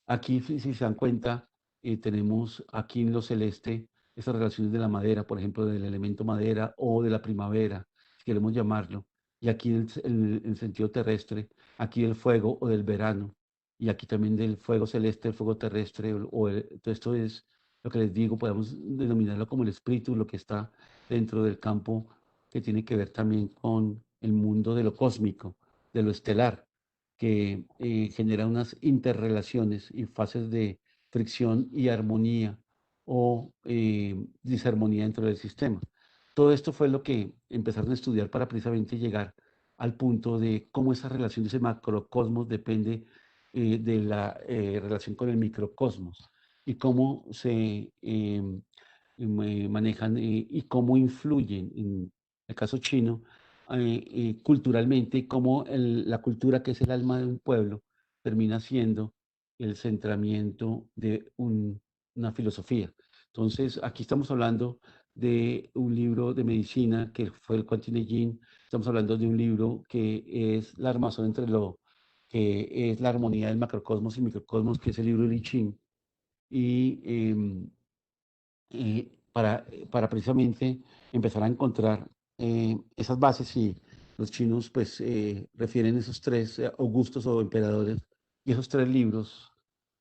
[SPEAKER 2] Aquí, si se dan cuenta, tenemos aquí en lo celeste esas relaciones de la madera, por ejemplo, del elemento madera o de la primavera, si queremos llamarlo. Y aquí el sentido terrestre, aquí del fuego o del verano. Y aquí también del fuego celeste, el fuego terrestre. Todo esto es lo que les digo, podemos denominarlo como el espíritu, lo que está dentro del campo que tiene que ver también con el mundo de lo cósmico, de lo estelar que genera unas interrelaciones y fases de fricción y armonía o disarmonía dentro del sistema. Todo esto fue lo que empezaron a estudiar para precisamente llegar al punto de cómo esa relación de ese macrocosmos depende de la relación con el microcosmos y cómo se manejan y cómo influyen, en el caso chino, culturalmente, cómo la cultura, que es el alma de un pueblo, termina siendo el centramiento de una filosofía. Entonces, aquí estamos hablando de un libro de medicina que fue el Quantineyin. Estamos hablando de un libro que es la armazón entre lo que es la armonía del macrocosmos y microcosmos, que es el libro de I Ching. Y para precisamente empezar a encontrar esas bases, y los chinos pues refieren esos tres augustos o emperadores y esos tres libros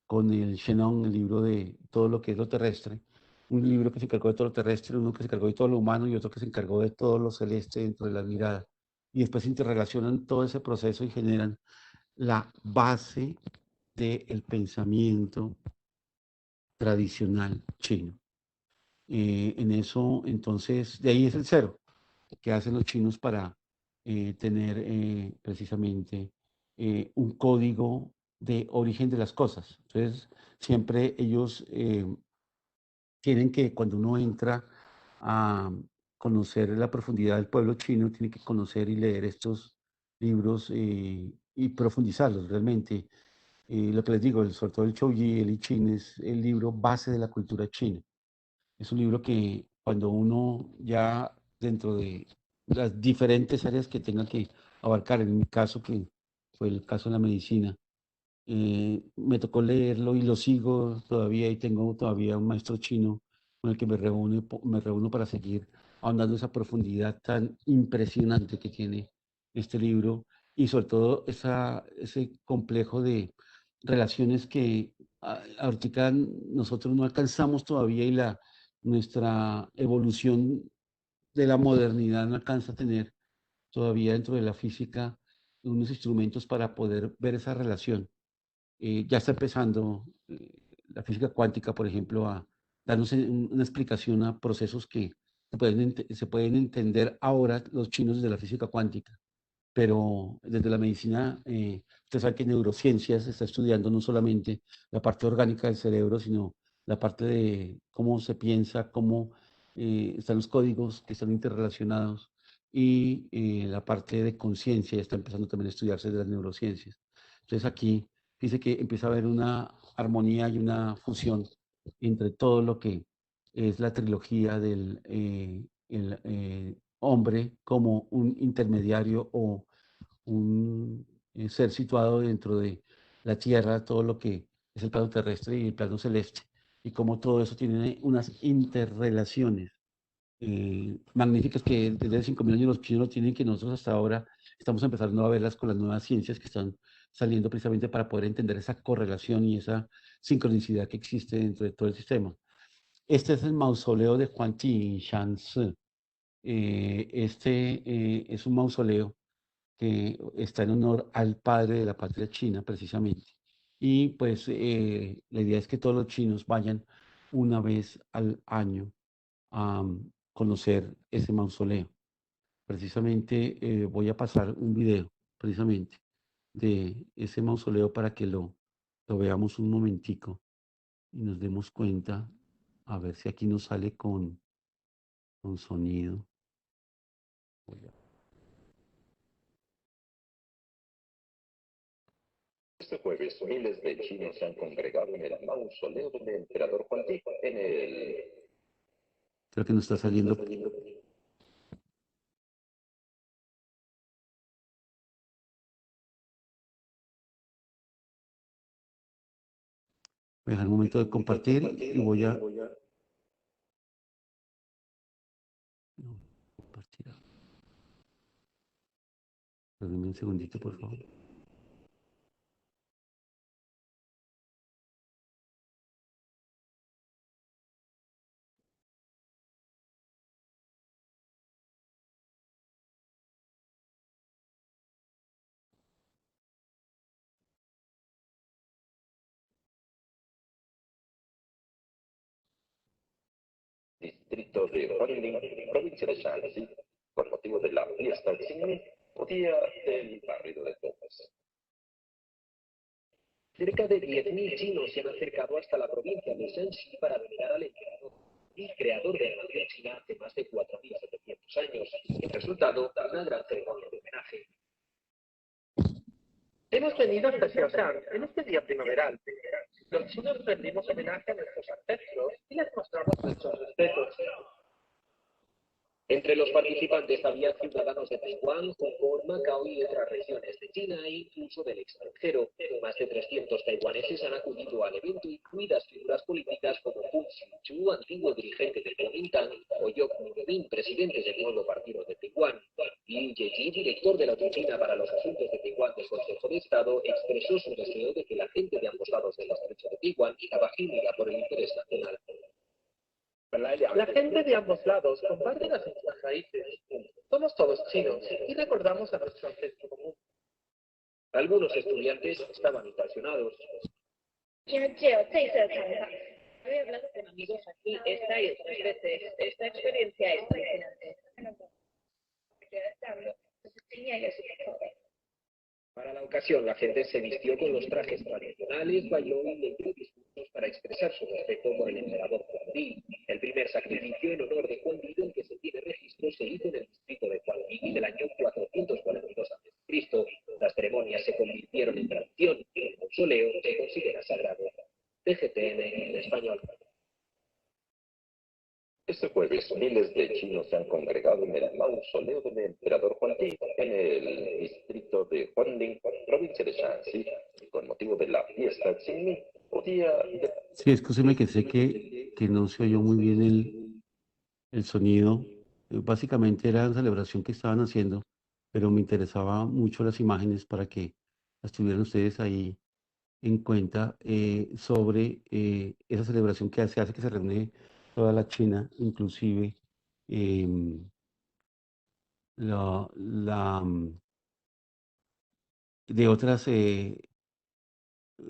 [SPEAKER 2] con el Shenong, el libro de todo lo que es lo terrestre, un libro que se encargó de todo lo terrestre, uno que se encargó de todo lo humano y otro que se encargó de todo lo celeste dentro de la mirada, y después interrelacionan todo ese proceso y generan la base del pensamiento tradicional chino. En eso, entonces, de ahí es el cero que hacen los chinos para tener precisamente un código de origen de las cosas. Entonces, siempre ellos tienen que, cuando uno entra a conocer la profundidad del pueblo chino, tiene que conocer y leer estos libros y profundizarlos realmente. Lo que les digo, sobre todo el Chouyi, el I Ching, es el libro base de la cultura china. Es un libro que cuando uno ya dentro de las diferentes áreas que tenga que abarcar, en mi caso, que fue el caso de la medicina, me tocó leerlo y lo sigo todavía y tengo todavía un maestro chino con el que me reúno para seguir ahondando esa profundidad tan impresionante que tiene este libro y sobre todo ese complejo de relaciones que ahorita nosotros no alcanzamos todavía y nuestra evolución de la modernidad no alcanza a tener todavía dentro de la física unos instrumentos para poder ver esa relación. Ya está empezando la física cuántica, por ejemplo, a darnos una explicación a procesos que se pueden entender ahora los chinos desde la física cuántica, pero desde la medicina, usted sabe que en neurociencias se está estudiando no solamente la parte orgánica del cerebro, sino la parte de cómo se piensa, cómo están los códigos que están interrelacionados y la parte de conciencia ya está empezando también a estudiarse de las neurociencias. Entonces aquí dice que empieza a haber una armonía y una fusión entre todo lo que es la trilogía del hombre como un intermediario o un ser situado dentro de la Tierra, todo lo que es el plano terrestre y el plano celeste, y cómo todo eso tiene unas interrelaciones magníficas que desde hace 5.000 años los chinos lo tienen, que nosotros hasta ahora estamos empezando a verlas con las nuevas ciencias que están saliendo precisamente para poder entender esa correlación y esa sincronicidad que existe dentro de todo el sistema. Este es el mausoleo de Huang Shansi. Es un mausoleo que está en honor al padre de la patria china, precisamente. Y pues la idea es que todos los chinos vayan una vez al año a conocer ese mausoleo. Precisamente voy a pasar un video, precisamente, de ese mausoleo para que lo veamos un momentico y nos demos cuenta, a ver si aquí nos sale con sonido.
[SPEAKER 4] Este jueves, miles de chinos se han congregado en el mausoleo del emperador Juan Ti, en el...
[SPEAKER 2] Creo que nos está saliendo. Voy a dejar un momento de compartir y voy a... No, compartir. Perdóneme un segundito, por favor.
[SPEAKER 4] distrito de Huangling, provincia de Shanxi, con motivo de la fiesta Qingming, o Día del Barrido de Todos. Cerca de 10.000 chinos se han acercado hasta la provincia de Shanxi para venerar al emperador y creador de la nación china hace más de 4.700 años, el resultado de una gran ceremonia de homenaje. Hemos venido hasta Xiaoshan en este día primaveral. Los chinos rendimos homenaje a nuestros ancestros y les mostramos nuestros respetos. Entre los participantes había ciudadanos de Taiwán, Hong Kong, Macao y otras regiones de China e incluso del extranjero. Más de 300 taiwaneses han acudido al evento, incluidas figuras políticas como Hu Xinchu, antiguo dirigente del Kuomintang, o Yok Min, presidente del nuevo partido de Taiwán. Liu Yeji, director de la Oficina para los Asuntos de Taiwán del Consejo de Estado, expresó su deseo de que la gente de ambos lados del estrecho de Taiwán trabaje unida por el interés nacional.
[SPEAKER 5] La gente de ambos lados comparte las mismas raíces. Somos todos chinos y recordamos a nuestro ancestro común.
[SPEAKER 4] Algunos estudiantes estaban impresionados.
[SPEAKER 6] He hablado con amigos aquí esta y otras veces. Esta experiencia es fascinante.
[SPEAKER 4] Para la ocasión, la gente se vistió con los trajes tradicionales, bailó y leyó discursos para expresar su respeto por el emperador Juan Di. El primer sacrificio en honor de Juan Di del que se tiene registro se hizo en el distrito de Huangdi del año 442 a.C. Las ceremonias se convirtieron en tradición y el mausoleo se considera sagrado. TGTN en español.
[SPEAKER 7] Este jueves, miles de chinos se han congregado en el mausoleo del emperador Huangdi en el distrito de Huangdi, provincia de Shanxi, con motivo de la fiesta Qingming, o día de...
[SPEAKER 2] Sí, escúcheme que sé que no se oyó muy bien el sonido. Básicamente era la celebración que estaban haciendo, pero me interesaba mucho las imágenes para que las tuvieran ustedes ahí en cuenta sobre esa celebración que se hace, que se reúne toda la China, inclusive de otras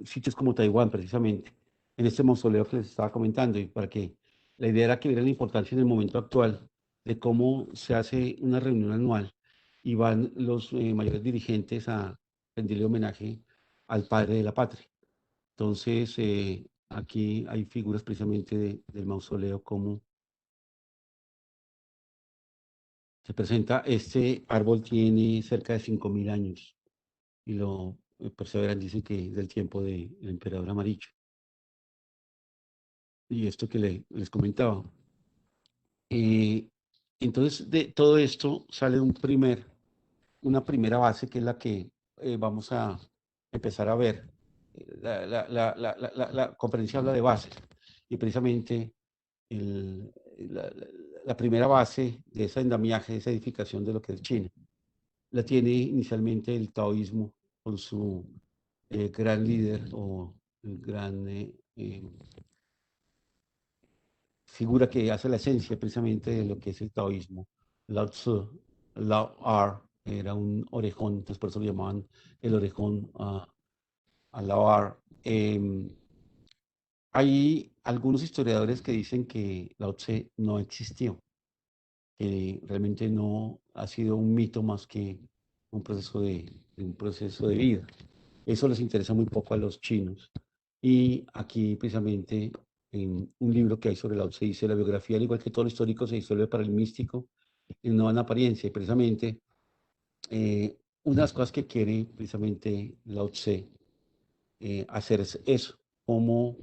[SPEAKER 2] sitios como Taiwán, precisamente, en este mausoleo que les estaba comentando, y para que la idea era que vieran la importancia en el momento actual de cómo se hace una reunión anual y van los mayores dirigentes a rendirle homenaje al padre de la patria. Entonces, aquí hay figuras precisamente del mausoleo, como se presenta. Este árbol tiene cerca de 5.000 años y lo perseveran, dicen que es del tiempo del emperador Amarillo. Y esto que les comentaba. Entonces, de todo esto sale una primera base que es la que vamos a empezar a ver. La conferencia habla de bases y precisamente el- la, la- la primera base de ese andamiaje, de esa edificación de lo que es China, la tiene inicialmente el taoísmo con su gran líder o el gran figura que hace la esencia precisamente de lo que es el taoísmo. Lao Tzu, Lao Ar, era un orejón, entonces por eso lo llamaban el orejón a Lao Ar. Hay algunos historiadores que dicen que Lao Tse no existió, que realmente no ha sido un mito más que un proceso de vida. Eso les interesa muy poco a los chinos. Y aquí precisamente en un libro que hay sobre Lao Tse dice: la biografía, al igual que todo lo histórico, se disuelve para el místico en una vana apariencia. Y precisamente una de las cosas que quiere precisamente Lao Tse hacer es eso, como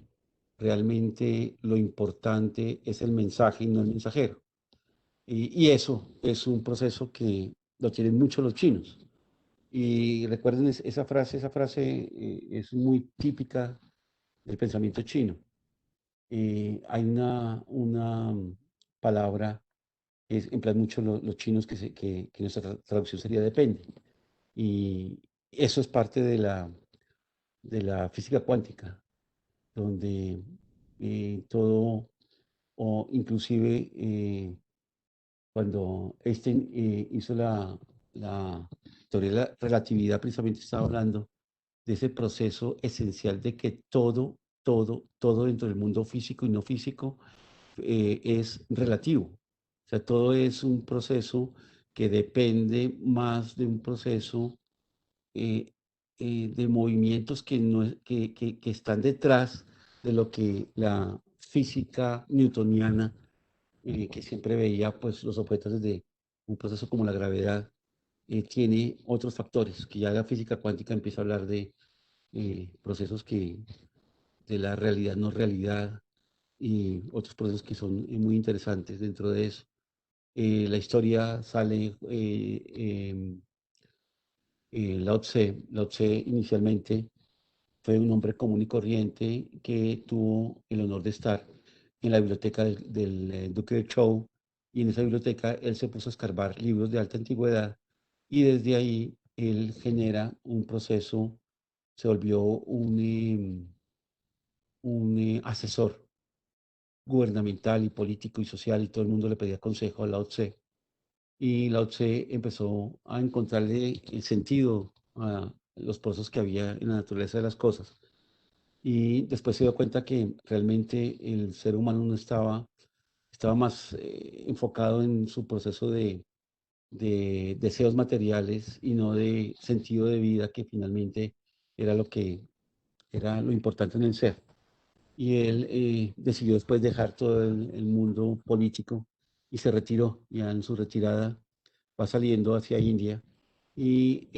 [SPEAKER 2] realmente lo importante es el mensaje y no el mensajero. Y eso es un proceso que lo tienen mucho los chinos. Y recuerden esa frase es muy típica del pensamiento chino. Hay una palabra que emplean mucho los chinos que nuestra traducción sería depende. Y eso es parte de la física cuántica, donde todo, o inclusive cuando Einstein hizo la teoría de la relatividad, precisamente estaba hablando de ese proceso esencial de que todo dentro del mundo físico y no físico es relativo. O sea, todo es un proceso que depende más de un proceso eh, de movimientos que, no, que están detrás de lo que la física newtoniana, que siempre veía pues, los objetos desde un proceso como la gravedad, tiene otros factores, que ya la física cuántica empieza a hablar de procesos de la realidad, no realidad, y otros procesos que son muy interesantes dentro de eso. la historia sale Lao Tse. Lao Tse inicialmente fue un hombre común y corriente que tuvo el honor de estar en la biblioteca del Duque de Zhou, y en esa biblioteca él se puso a escarbar libros de alta antigüedad, y desde ahí él genera un proceso, se volvió un asesor gubernamental y político y social, y todo el mundo le pedía consejo a Lao Tse. Y Lao Tse empezó a encontrarle el sentido a los procesos que había en la naturaleza de las cosas. Y después se dio cuenta que realmente el ser humano no estaba más enfocado en su proceso de deseos materiales y no de sentido de vida, que finalmente era lo que era lo importante en el ser. Y él decidió después dejar todo el mundo político y se retiró. Ya en su retirada va saliendo hacia India, y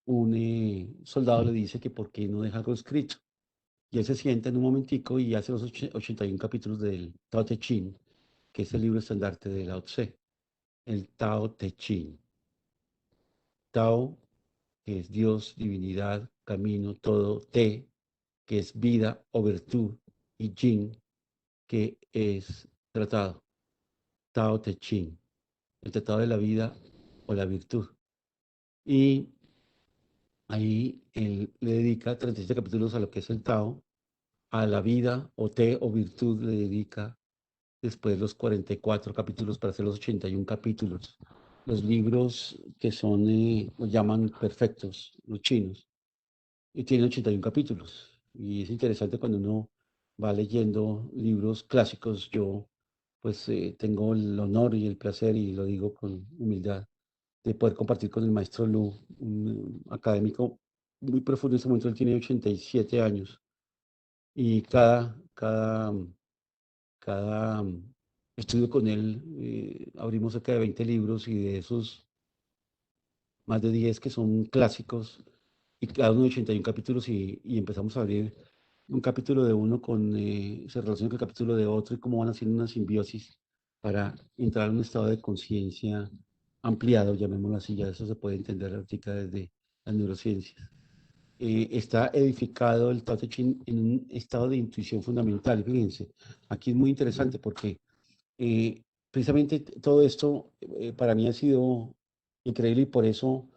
[SPEAKER 2] un soldado le dice que por qué no deja algo escrito. Y él se sienta en un momentico y hace los 81 capítulos del Tao Te Ching, que es el libro estandarte de Lao Tse, el Tao Te Ching. Tao, que es Dios, divinidad, camino, todo. Te, que es vida o virtud, y Ching, que es tratado. Tao Te Ching, el tratado de la vida o la virtud. Y ahí él le dedica 37 capítulos a lo que es el Tao, a la vida o Te o virtud le dedica después los 44 capítulos para hacer los 81 capítulos. Los libros que son, los llaman perfectos, los chinos, y tienen 81 capítulos. Y es interesante cuando uno va leyendo libros clásicos. Yo pues tengo el honor y el placer, y lo digo con humildad, de poder compartir con el maestro Lu, un académico muy profundo. En este momento él tiene 87 años, y cada estudio con él, abrimos cerca de 20 libros, y de esos más de 10 que son clásicos, y cada uno de 81 capítulos, y empezamos a abrir un capítulo de uno se relaciona con el capítulo de otro, y cómo van haciendo una simbiosis para entrar en un estado de conciencia ampliado, llamémoslo así. Ya eso se puede entender ahorita desde las neurociencias. Está edificado el Tao Te Ching en un estado de intuición fundamental. Y fíjense, aquí es muy interesante porque precisamente todo esto para mí ha sido increíble, y por eso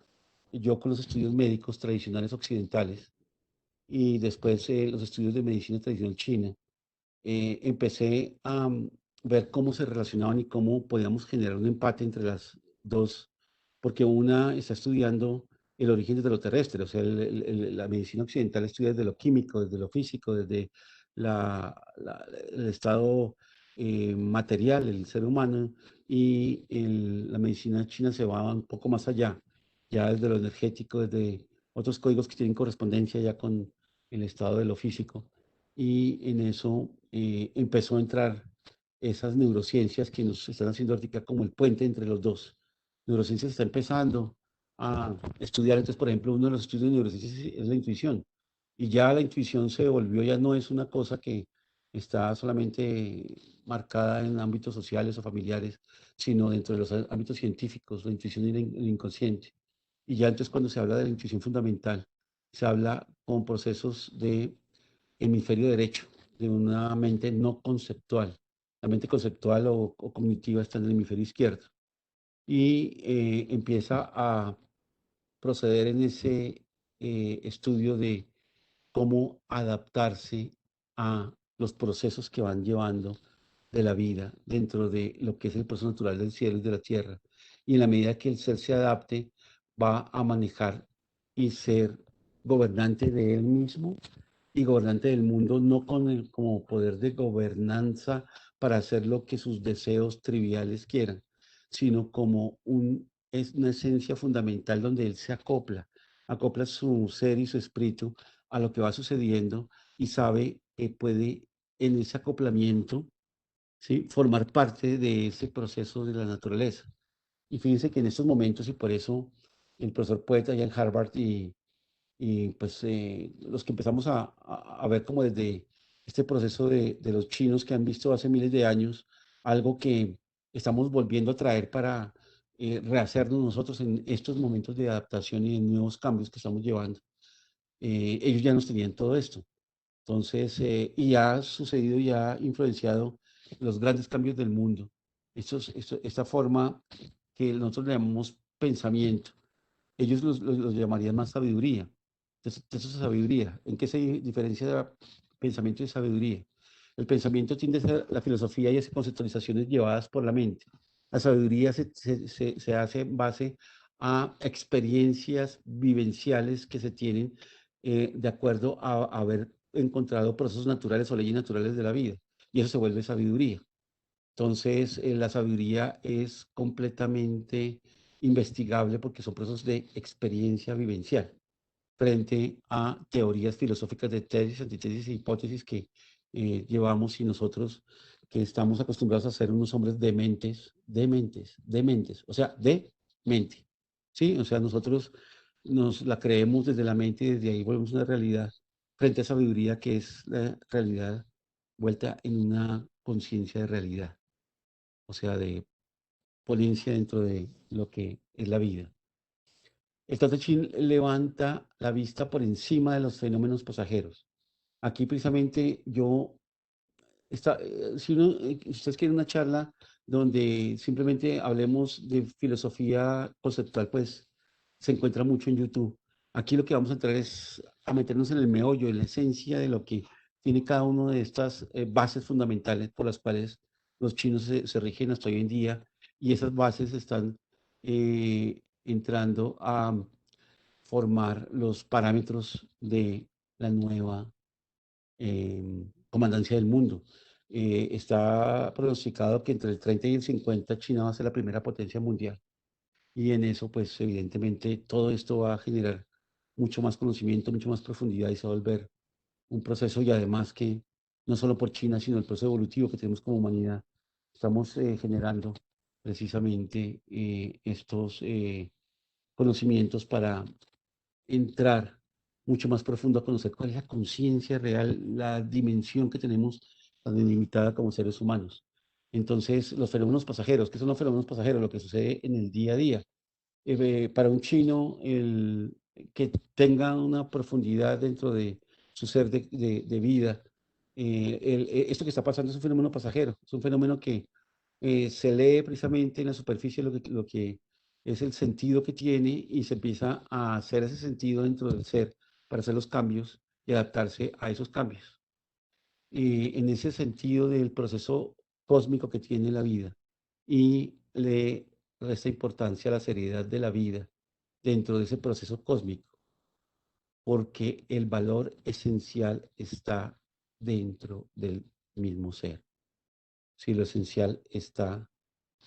[SPEAKER 2] yo, con los estudios médicos tradicionales occidentales y después los estudios de medicina tradicional china, empecé a ver cómo se relacionaban y cómo podíamos generar un empate entre las dos, porque una está estudiando el origen desde lo terrestre. O sea, la medicina occidental estudia desde lo químico, desde lo físico, desde el estado material, el ser humano, y la medicina china se va un poco más allá, ya desde lo energético, desde otros códigos que tienen correspondencia ya con el estado de lo físico. Y en eso empezó a entrar esas neurociencias que nos están haciendo ahorita como el puente entre los dos. Neurociencias está empezando a estudiar. Entonces, por ejemplo, uno de los estudios de neurociencias es la intuición. Y ya la intuición se volvió, ya no es una cosa que está solamente marcada en ámbitos sociales o familiares, sino dentro de los ámbitos científicos, la intuición y el inconsciente. Y ya entonces, cuando se habla de la intuición fundamental, se habla con procesos de hemisferio derecho, de una mente no conceptual. La mente conceptual o cognitiva está en el hemisferio izquierdo, y empieza a proceder en ese estudio de cómo adaptarse a los procesos que van llevando de la vida dentro de lo que es el proceso natural del cielo y de la tierra. Y en la medida que el ser se adapte, va a manejar y ser gobernante de él mismo y gobernante del mundo, no con como poder de gobernanza para hacer lo que sus deseos triviales quieran, sino como es una esencia fundamental donde él se acopla su ser y su espíritu a lo que va sucediendo, y sabe que puede en ese acoplamiento, ¿sí?, formar parte de ese proceso de la naturaleza. Y fíjense que en estos momentos, y por eso el profesor Poeta allá en Harvard, y pues los que empezamos a ver como desde este proceso de los chinos, que han visto hace miles de años algo que estamos volviendo a traer para rehacernos nosotros en estos momentos de adaptación y de nuevos cambios que estamos llevando. Ellos ya nos tenían todo esto. Entonces, y ha sucedido y ha influenciado los grandes cambios del mundo. Esta forma que nosotros le llamamos pensamiento, ellos los llamarían más sabiduría. Entonces, eso es sabiduría. ¿En qué se diferencia pensamiento y sabiduría? El pensamiento tiende a ser la filosofía y esas conceptualizaciones llevadas por la mente. La sabiduría se hace en base a experiencias vivenciales que se tienen de acuerdo a haber encontrado procesos naturales o leyes naturales de la vida. Y eso se vuelve sabiduría. Entonces, la sabiduría es completamente investigable porque son procesos de experiencia vivencial frente a teorías filosóficas de tesis, antitesis e hipótesis que llevamos y nosotros que estamos acostumbrados a ser unos hombres dementes, o sea, de mente, ¿sí? O sea, nosotros nos la creemos desde la mente y desde ahí volvemos una realidad frente a sabiduría que es la realidad vuelta en una conciencia de realidad, o sea, de ponencia dentro de lo que es la vida. El Tao Te Ching levanta la vista por encima de los fenómenos pasajeros. Aquí precisamente si ustedes quieren una charla donde simplemente hablemos de filosofía conceptual, pues se encuentra mucho en YouTube. Aquí lo que vamos a entrar es a meternos en el meollo, en la esencia de lo que tiene cada una de estas bases fundamentales por las cuales los chinos se rigen hasta hoy en día, y esas bases están entrando a formar los parámetros de la nueva comandancia del mundo. Está pronosticado que entre el 30 y el 50 China va a ser la primera potencia mundial. Y en eso, pues evidentemente, todo esto va a generar mucho más conocimiento, mucho más profundidad y se va a volver un proceso, y además que no solo por China, sino el proceso evolutivo que tenemos como humanidad, estamos generando precisamente estos conocimientos para entrar mucho más profundo a conocer cuál es la conciencia real, la dimensión que tenemos tan limitada como seres humanos. Entonces, los fenómenos pasajeros, ¿qué son los fenómenos pasajeros? Lo que sucede en el día a día. Para un chino, el que tenga una profundidad dentro de su ser de vida, esto que está pasando es un fenómeno pasajero, es un fenómeno que se lee precisamente en la superficie lo que es el sentido que tiene, y se empieza a hacer ese sentido dentro del ser para hacer los cambios y adaptarse a esos cambios. En ese sentido del proceso cósmico que tiene la vida, y le resta importancia a la seriedad de la vida dentro de ese proceso cósmico, porque el valor esencial está dentro del mismo ser. Si lo esencial está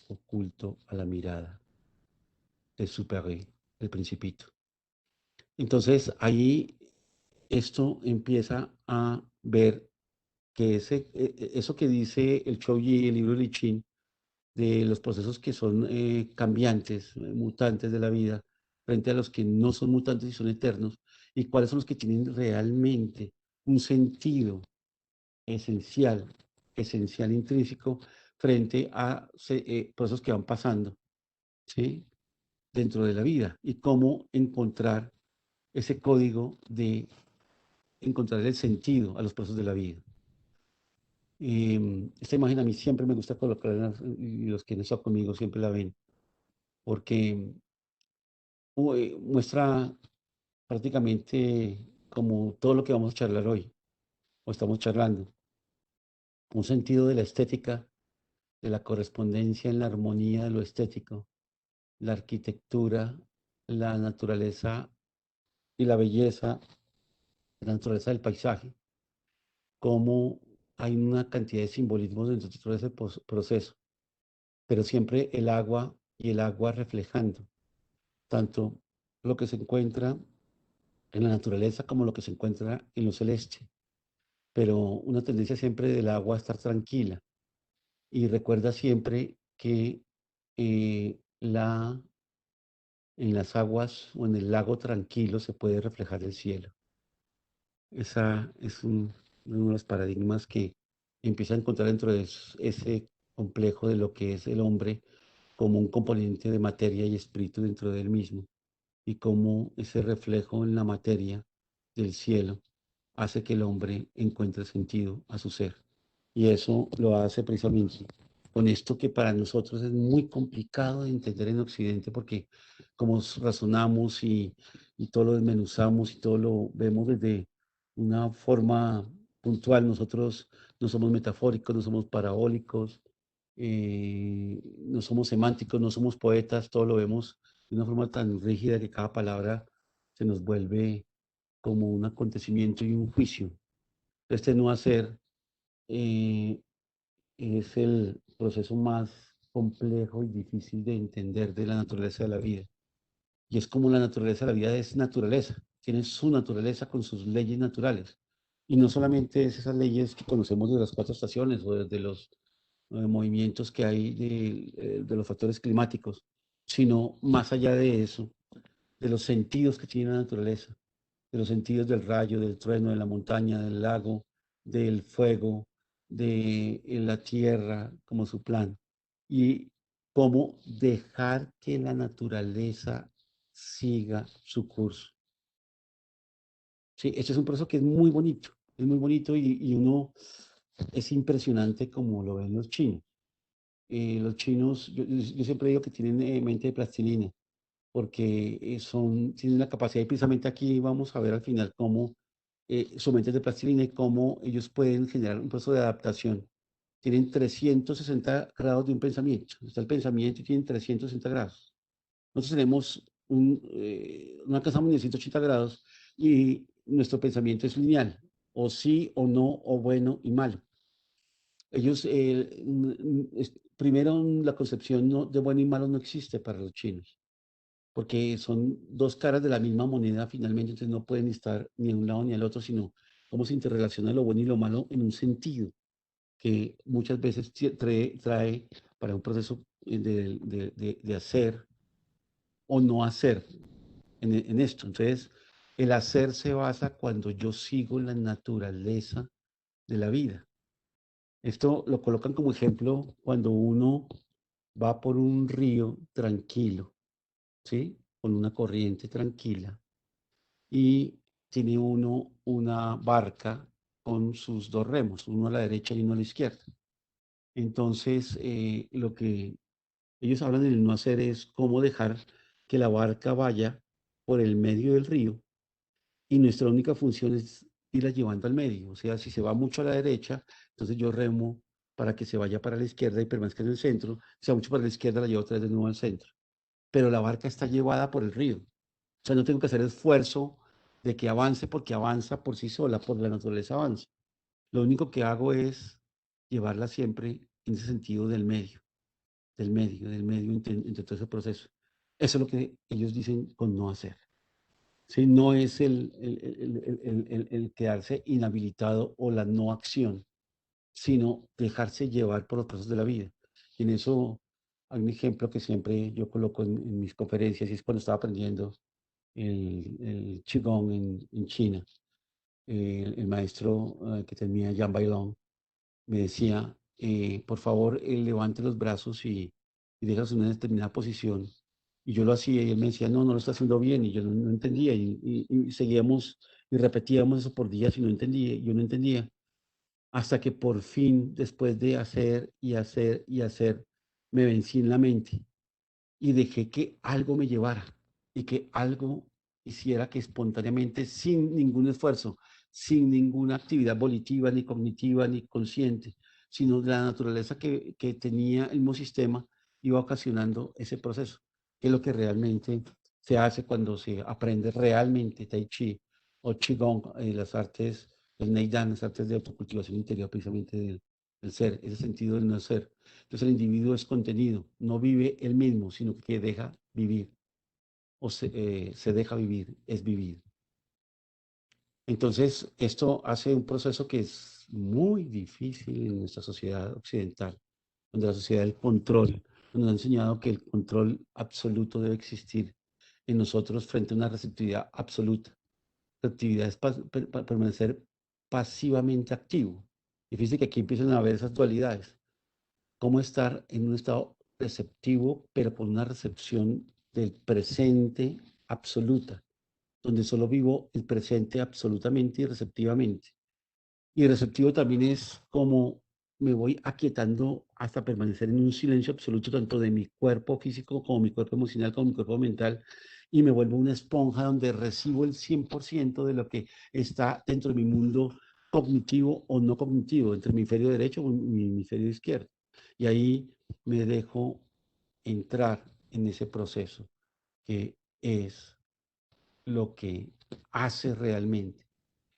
[SPEAKER 2] oculto a la mirada del Supéré, del Principito. Entonces ahí esto empieza a ver que eso que dice el Chou-Yi, el libro de Li Ching, de los procesos que son cambiantes, mutantes de la vida, frente a los que no son mutantes y son eternos, y cuáles son los que tienen realmente un sentido esencial, intrínseco, frente a procesos que van pasando, ¿sí? Dentro de la vida, y cómo encontrar ese código de encontrar el sentido a los procesos de la vida. Esta imagen a mí siempre me gusta colocarla, y los que han estado conmigo siempre la ven, porque muestra prácticamente como todo lo que vamos a charlar hoy, o estamos charlando, un sentido de la estética, de la correspondencia en la armonía de lo estético, la arquitectura, la naturaleza y la belleza, la naturaleza del paisaje, cómo hay una cantidad de simbolismos dentro de todo ese proceso, pero siempre el agua, y el agua reflejando tanto lo que se encuentra en la naturaleza como lo que se encuentra en lo celeste, pero una tendencia siempre del agua a estar tranquila, y recuerda siempre que en las aguas o en el lago tranquilo se puede reflejar el cielo. Esa es uno de los paradigmas que empieza a encontrar dentro de ese complejo de lo que es el hombre como un componente de materia y espíritu dentro de él mismo, y cómo ese reflejo en la materia del cielo hace que el hombre encuentre sentido a su ser. Y eso lo hace precisamente con esto que para nosotros es muy complicado de entender en Occidente, porque como razonamos y todo lo desmenuzamos y todo lo vemos desde una forma puntual, nosotros no somos metafóricos, no somos parabólicos, no somos semánticos, no somos poetas, todo lo vemos de una forma tan rígida que cada palabra se nos vuelve como un acontecimiento y un juicio. Este no hacer eh, es el proceso más complejo y difícil de entender de la naturaleza de la vida. Y es como la naturaleza de la vida es naturaleza, tiene su naturaleza con sus leyes naturales. Y no solamente es esas leyes que conocemos de las 4 estaciones o de los movimientos que hay de los factores climáticos, sino más allá de eso, de los sentidos que tiene la naturaleza, de los sentidos del rayo, del trueno, de la montaña, del lago, del fuego, de la tierra como su plan. Y cómo dejar que la naturaleza siga su curso. Sí, este es un proceso que es muy bonito y uno es impresionante como lo ven los chinos, yo siempre digo que tienen mente de plastilina, porque tienen la capacidad, y precisamente aquí vamos a ver al final cómo su mente es de plastilina y cómo ellos pueden generar un proceso de adaptación. Tienen 360 grados de un pensamiento. Está el pensamiento y tienen 360 grados. Nosotros tenemos no alcanzamos ni 180 grados y nuestro pensamiento es lineal, o sí, o no, o bueno y malo. Ellos, primero, la concepción de bueno y malo no existe para los chinos, porque son dos caras de la misma moneda finalmente, entonces no pueden estar ni en un lado ni al otro, sino cómo se interrelaciona lo bueno y lo malo en un sentido que muchas veces trae para un proceso de hacer o no hacer en esto. Entonces, el hacer se basa cuando yo sigo la naturaleza de la vida. Esto lo colocan como ejemplo cuando uno va por un río tranquilo, ¿sí? Con una corriente tranquila y tiene uno una barca con sus 2 remos, uno a la derecha y uno a la izquierda. Entonces, lo que ellos hablan del no hacer es cómo dejar que la barca vaya por el medio del río y nuestra única función es irla llevando al medio. O sea, si se va mucho a la derecha, entonces yo remo para que se vaya para la izquierda y permanezca en el centro. Si se va mucho para la izquierda, la llevo otra vez de nuevo al centro. Pero la barca está llevada por el río. O sea, no tengo que hacer esfuerzo de que avance porque avanza por sí sola, por la naturaleza avanza. Lo único que hago es llevarla siempre en ese sentido del medio entre todo ese proceso. Eso es lo que ellos dicen con no hacer. ¿Sí? No es el quedarse inhabilitado o la no acción, sino dejarse llevar por los procesos de la vida. Y en eso hay un ejemplo que siempre yo coloco en mis conferencias y es cuando estaba aprendiendo el Qigong en China. El maestro que tenía Jan Bailong me decía, por favor, levante los brazos y déjalos en una determinada posición. Y yo lo hacía y él me decía, no, no lo está haciendo bien. Y yo no entendía. Y seguíamos y repetíamos eso por días y no entendía. Yo no entendía. Hasta que por fin, después de hacer y hacer y hacer, me vencí en la mente y dejé que algo me llevara y que algo hiciera que espontáneamente, sin ningún esfuerzo, sin ninguna actividad volitiva, ni cognitiva, ni consciente, sino de la naturaleza que tenía el mismo sistema, iba ocasionando ese proceso, que es lo que realmente se hace cuando se aprende realmente Tai Chi o Qigong, las artes, el Neidan, las artes de autocultivación interior precisamente del ser, ese sentido del no ser. Entonces el individuo es contenido, no vive él mismo, sino que deja vivir, o se deja vivir, es vivir. Entonces esto hace un proceso que es muy difícil en nuestra sociedad occidental, donde la sociedad del control, donde nos ha enseñado que el control absoluto debe existir en nosotros frente a una receptividad absoluta. Receptividad es permanecer pasivamente activo. Difícil que aquí empiecen a haber esas dualidades. cómo estar en un estado receptivo, pero con una recepción del presente absoluta, donde solo vivo el presente absolutamente y receptivamente. Y receptivo también es como me voy aquietando hasta permanecer en un silencio absoluto, tanto de mi cuerpo físico como mi cuerpo emocional, como mi cuerpo mental, y me vuelvo una esponja donde recibo el 100% de lo que está dentro de mi mundo cognitivo o no cognitivo, entre mi hemisferio derecho o mi hemisferio izquierdo. Y ahí me dejo entrar en ese proceso, que es lo que hace realmente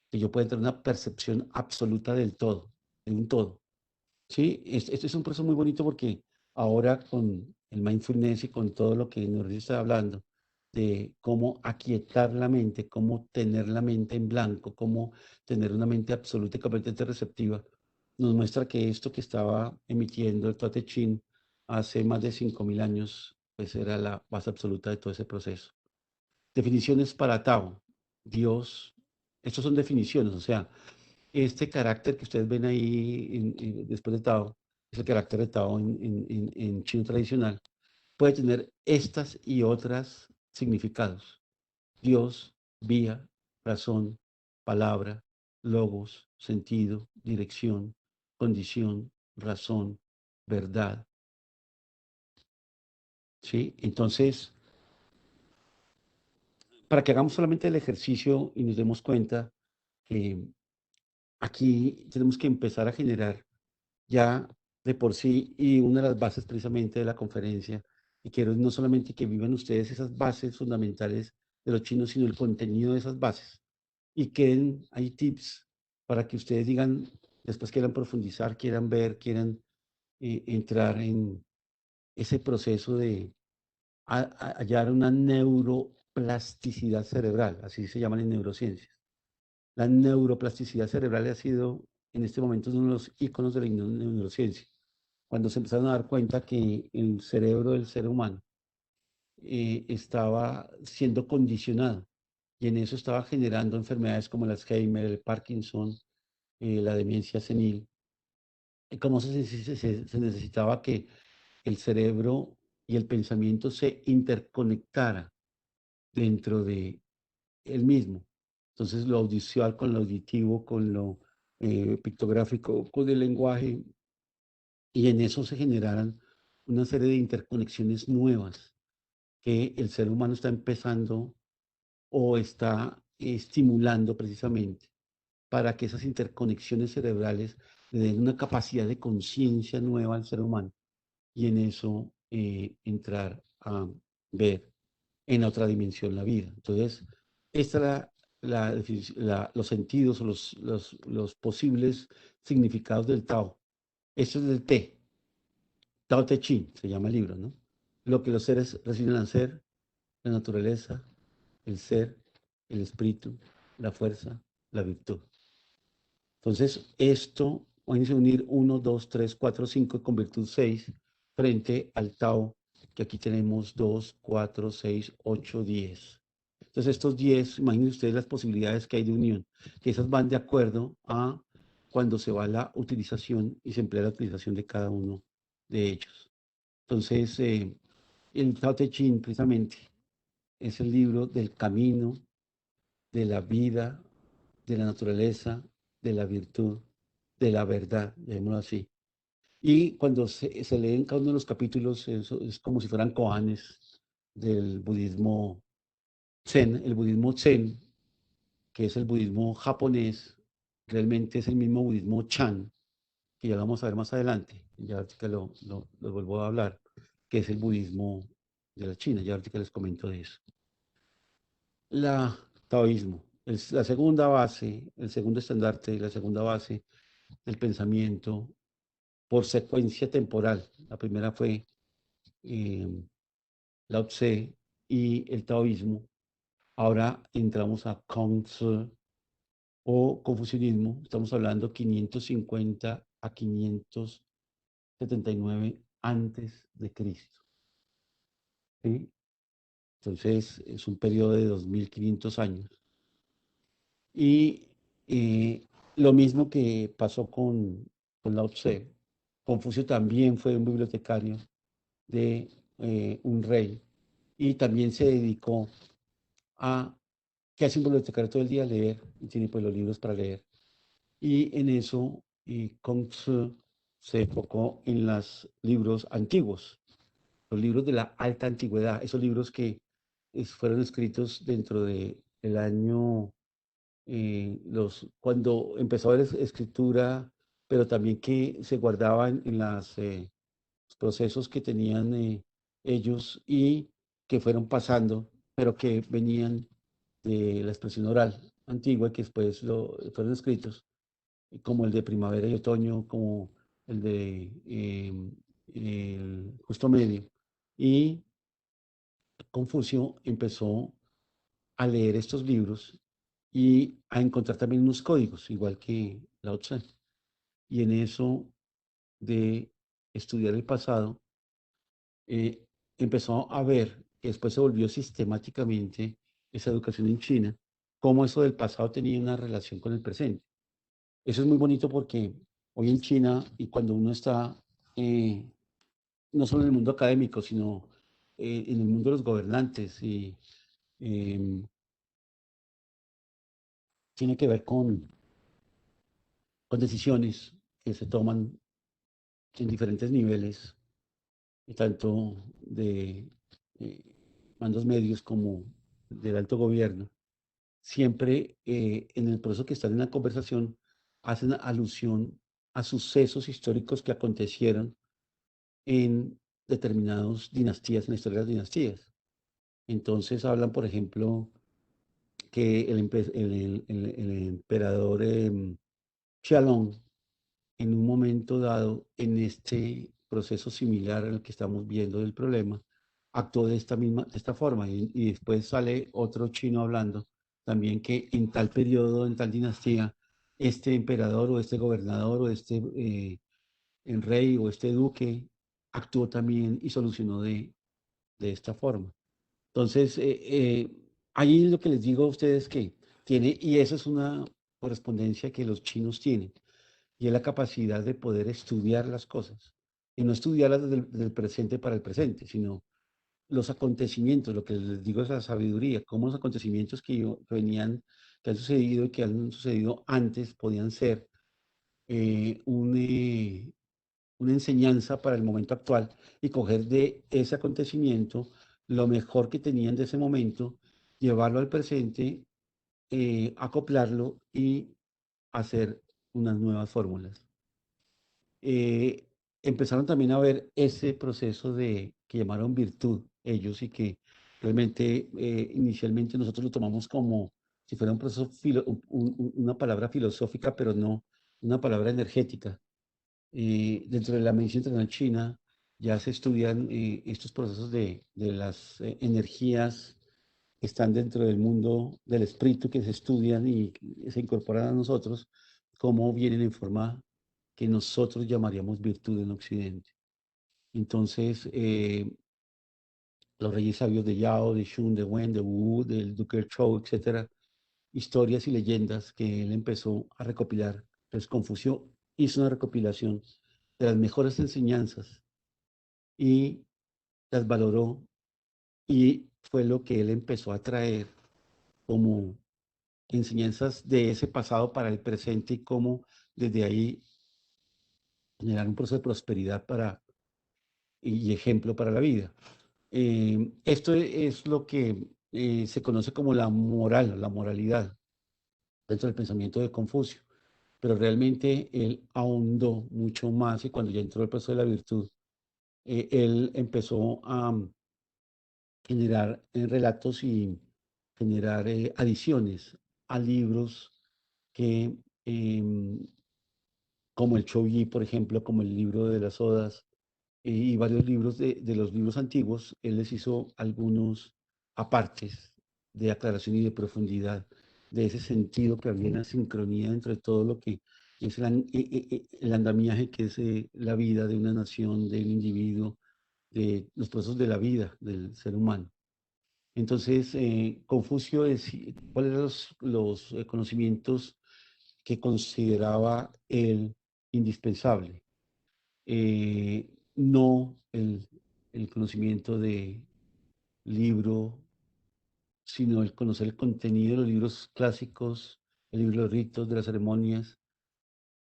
[SPEAKER 2] que yo pueda tener una percepción absoluta del todo, de un todo. Sí, este es un proceso muy bonito porque ahora con el mindfulness y con todo lo que nos está hablando de cómo aquietar la mente, cómo tener la mente en blanco, cómo tener una mente absoluta y completamente receptiva, nos muestra que esto que estaba emitiendo el Tao Te Ching hace más de 5.000 años, pues era la base absoluta de todo ese proceso. Definiciones para Tao. Dios, estos son definiciones, o sea, este carácter que ustedes ven ahí después de Tao, es el carácter de Tao en chino tradicional, puede tener estas y otras significados. Dios, vía, razón, palabra, logos, sentido, dirección, condición, razón, verdad. ¿Sí? Entonces, para que hagamos solamente el ejercicio y nos demos cuenta que aquí tenemos que empezar a generar ya de por sí, y una de las bases precisamente de la conferencia, y quiero no solamente que vivan ustedes esas bases fundamentales de los chinos, sino el contenido de esas bases, y queden ahí tips para que ustedes digan, después quieran profundizar, quieran ver, quieran entrar en ese proceso de hallar una neuroplasticidad cerebral, así se llaman en neurociencias. La neuroplasticidad cerebral ha sido en este momento uno de los íconos de la neurociencia, cuando se empezaron a dar cuenta que el cerebro del ser humano estaba siendo condicionado y en eso estaba generando enfermedades como el Alzheimer, el Parkinson, la demencia senil. Y cómo se necesitaba que el cerebro y el pensamiento se interconectara dentro de él mismo. Entonces, lo audiovisual con lo auditivo, con lo pictográfico, con el lenguaje, y en eso se generaran una serie de interconexiones nuevas que el ser humano está empezando o está estimulando precisamente para que esas interconexiones cerebrales le den una capacidad de conciencia nueva al ser humano y en eso entrar a ver en otra dimensión la vida. Entonces, esta es los sentidos o los posibles significados del Tao. Esto es del Te, Tao Te Ching, se llama el libro, ¿no? Lo que los seres reciben al ser, la naturaleza, el ser, el espíritu, la fuerza, la virtud. Entonces, esto, vamos a unir 1, 2, 3, 4, 5 con virtud 6 frente al Tao, que aquí tenemos 2, 4, 6, 8, 10. Entonces, estos 10, imagínense ustedes las posibilidades que hay de unión, que esas van de acuerdo a cuando se va la utilización y se emplea la utilización de cada uno de ellos. Entonces, el Tao Te Ching precisamente es el libro del camino, de la vida, de la naturaleza, de la virtud, de la verdad, llamémoslo así. Y cuando se leen cada uno de los capítulos, eso es como si fueran koanes del budismo Zen. El budismo Zen, que es el budismo japonés, realmente es el mismo budismo Chan, que ya lo vamos a ver más adelante, ya ahorita lo vuelvo a hablar, que es el budismo de la China, ya ahorita les comento de eso. La taoísmo, la segunda base, el segundo estandarte, la segunda base del pensamiento por secuencia temporal. La primera fue Lao Tse y el taoísmo. Ahora entramos a Kong-tzu o confucianismo. Estamos hablando 550 a 579 antes de Cristo. ¿Sí? Entonces es un periodo de 2500 años. Y lo mismo que pasó con Lao Tse, Confucio también fue un bibliotecario de un rey y también se dedicó a, ¿qué hace un bibliotecario todo el día? Leer, y tiene pues los libros para leer. Y en eso Kong-Tzu se enfocó en los libros antiguos, los libros de la alta antigüedad, esos libros que fueron escritos dentro del año, cuando empezó a haber escritura, pero también que se guardaban en los procesos que tenían ellos y que fueron pasando, pero que venían de la expresión oral antigua, que después fueron escritos, como el de primavera y otoño, como el de el justo medio. Y Confucio empezó a leer estos libros y a encontrar también unos códigos, igual que Lao Tse. Y en eso de estudiar el pasado, eh, empezó a ver que después se volvió sistemáticamente esa educación en China, cómo eso del pasado tenía una relación con el presente. Eso es muy bonito porque hoy en China, y cuando uno está eh, no solo en el mundo académico, sino en el mundo de los gobernantes, y em, tiene que ver con decisiones que se toman en diferentes niveles, y tanto de eh, mandos medios como del alto gobierno. Siempre en el proceso que están en la conversación hacen alusión a sucesos históricos que acontecieron en determinadas dinastías, en la historia de las dinastías. Entonces hablan, por ejemplo, que el emperador Xiaolong, en un momento dado, en este proceso similar al que estamos viendo del problema, actuó de esta forma. Y después sale otro chino hablando también que en tal periodo, en tal dinastía, este emperador o este gobernador o este el rey o este duque actuó también y solucionó de esta forma. Entonces, ahí lo que les digo a ustedes que tiene, y esa es una correspondencia que los chinos tienen, y es la capacidad de poder estudiar las cosas, y no estudiarlas desde el presente para el presente, sino los acontecimientos, lo que les digo es la sabiduría, cómo los acontecimientos que venían, que han sucedido y que han sucedido antes podían ser eh, un, eh, una enseñanza para el momento actual y coger de ese acontecimiento lo mejor que tenían de ese momento, llevarlo al presente, acoplarlo y hacer unas nuevas fórmulas. Eh, Empezaron también a ver ese proceso de que llamaron virtud ellos y que realmente inicialmente nosotros lo tomamos como si fuera un proceso, una palabra filosófica, pero no una palabra energética. Dentro de la medicina internacional china ya se estudian estos procesos de las energías que están dentro del mundo del espíritu, que se estudian y que se incorporan a nosotros, cómo vienen en forma que nosotros llamaríamos virtud en Occidente. Entonces, los reyes sabios de Yao, de Shun, de Wen, de Wu, del duque Chou, etcétera, historias y leyendas que él empezó a recopilar. Entonces, Confucio hizo una recopilación de las mejores enseñanzas y las valoró, y fue lo que él empezó a traer como enseñanzas de ese pasado para el presente y cómo desde ahí generar un proceso de prosperidad y ejemplo para la vida. Esto es lo que se conoce como la moral, la moralidad dentro del pensamiento de Confucio, pero realmente él ahondó mucho más, y cuando ya entró el proceso de la virtud, él empezó a generar relatos y generar adiciones a libros que, como el Chouyi, por ejemplo, como el libro de las Odas, y varios libros de los libros antiguos, él les hizo algunos apartes de aclaración y de profundidad de ese sentido, que había una sincronía entre todo lo que es el andamiaje que es la vida de una nación, de un individuo, de los procesos de la vida del ser humano. Entonces, Confucio decía cuáles eran los conocimientos que consideraba él indispensable. no el conocimiento de libro, sino el conocer el contenido de los libros clásicos, el libro de los ritos, de las ceremonias,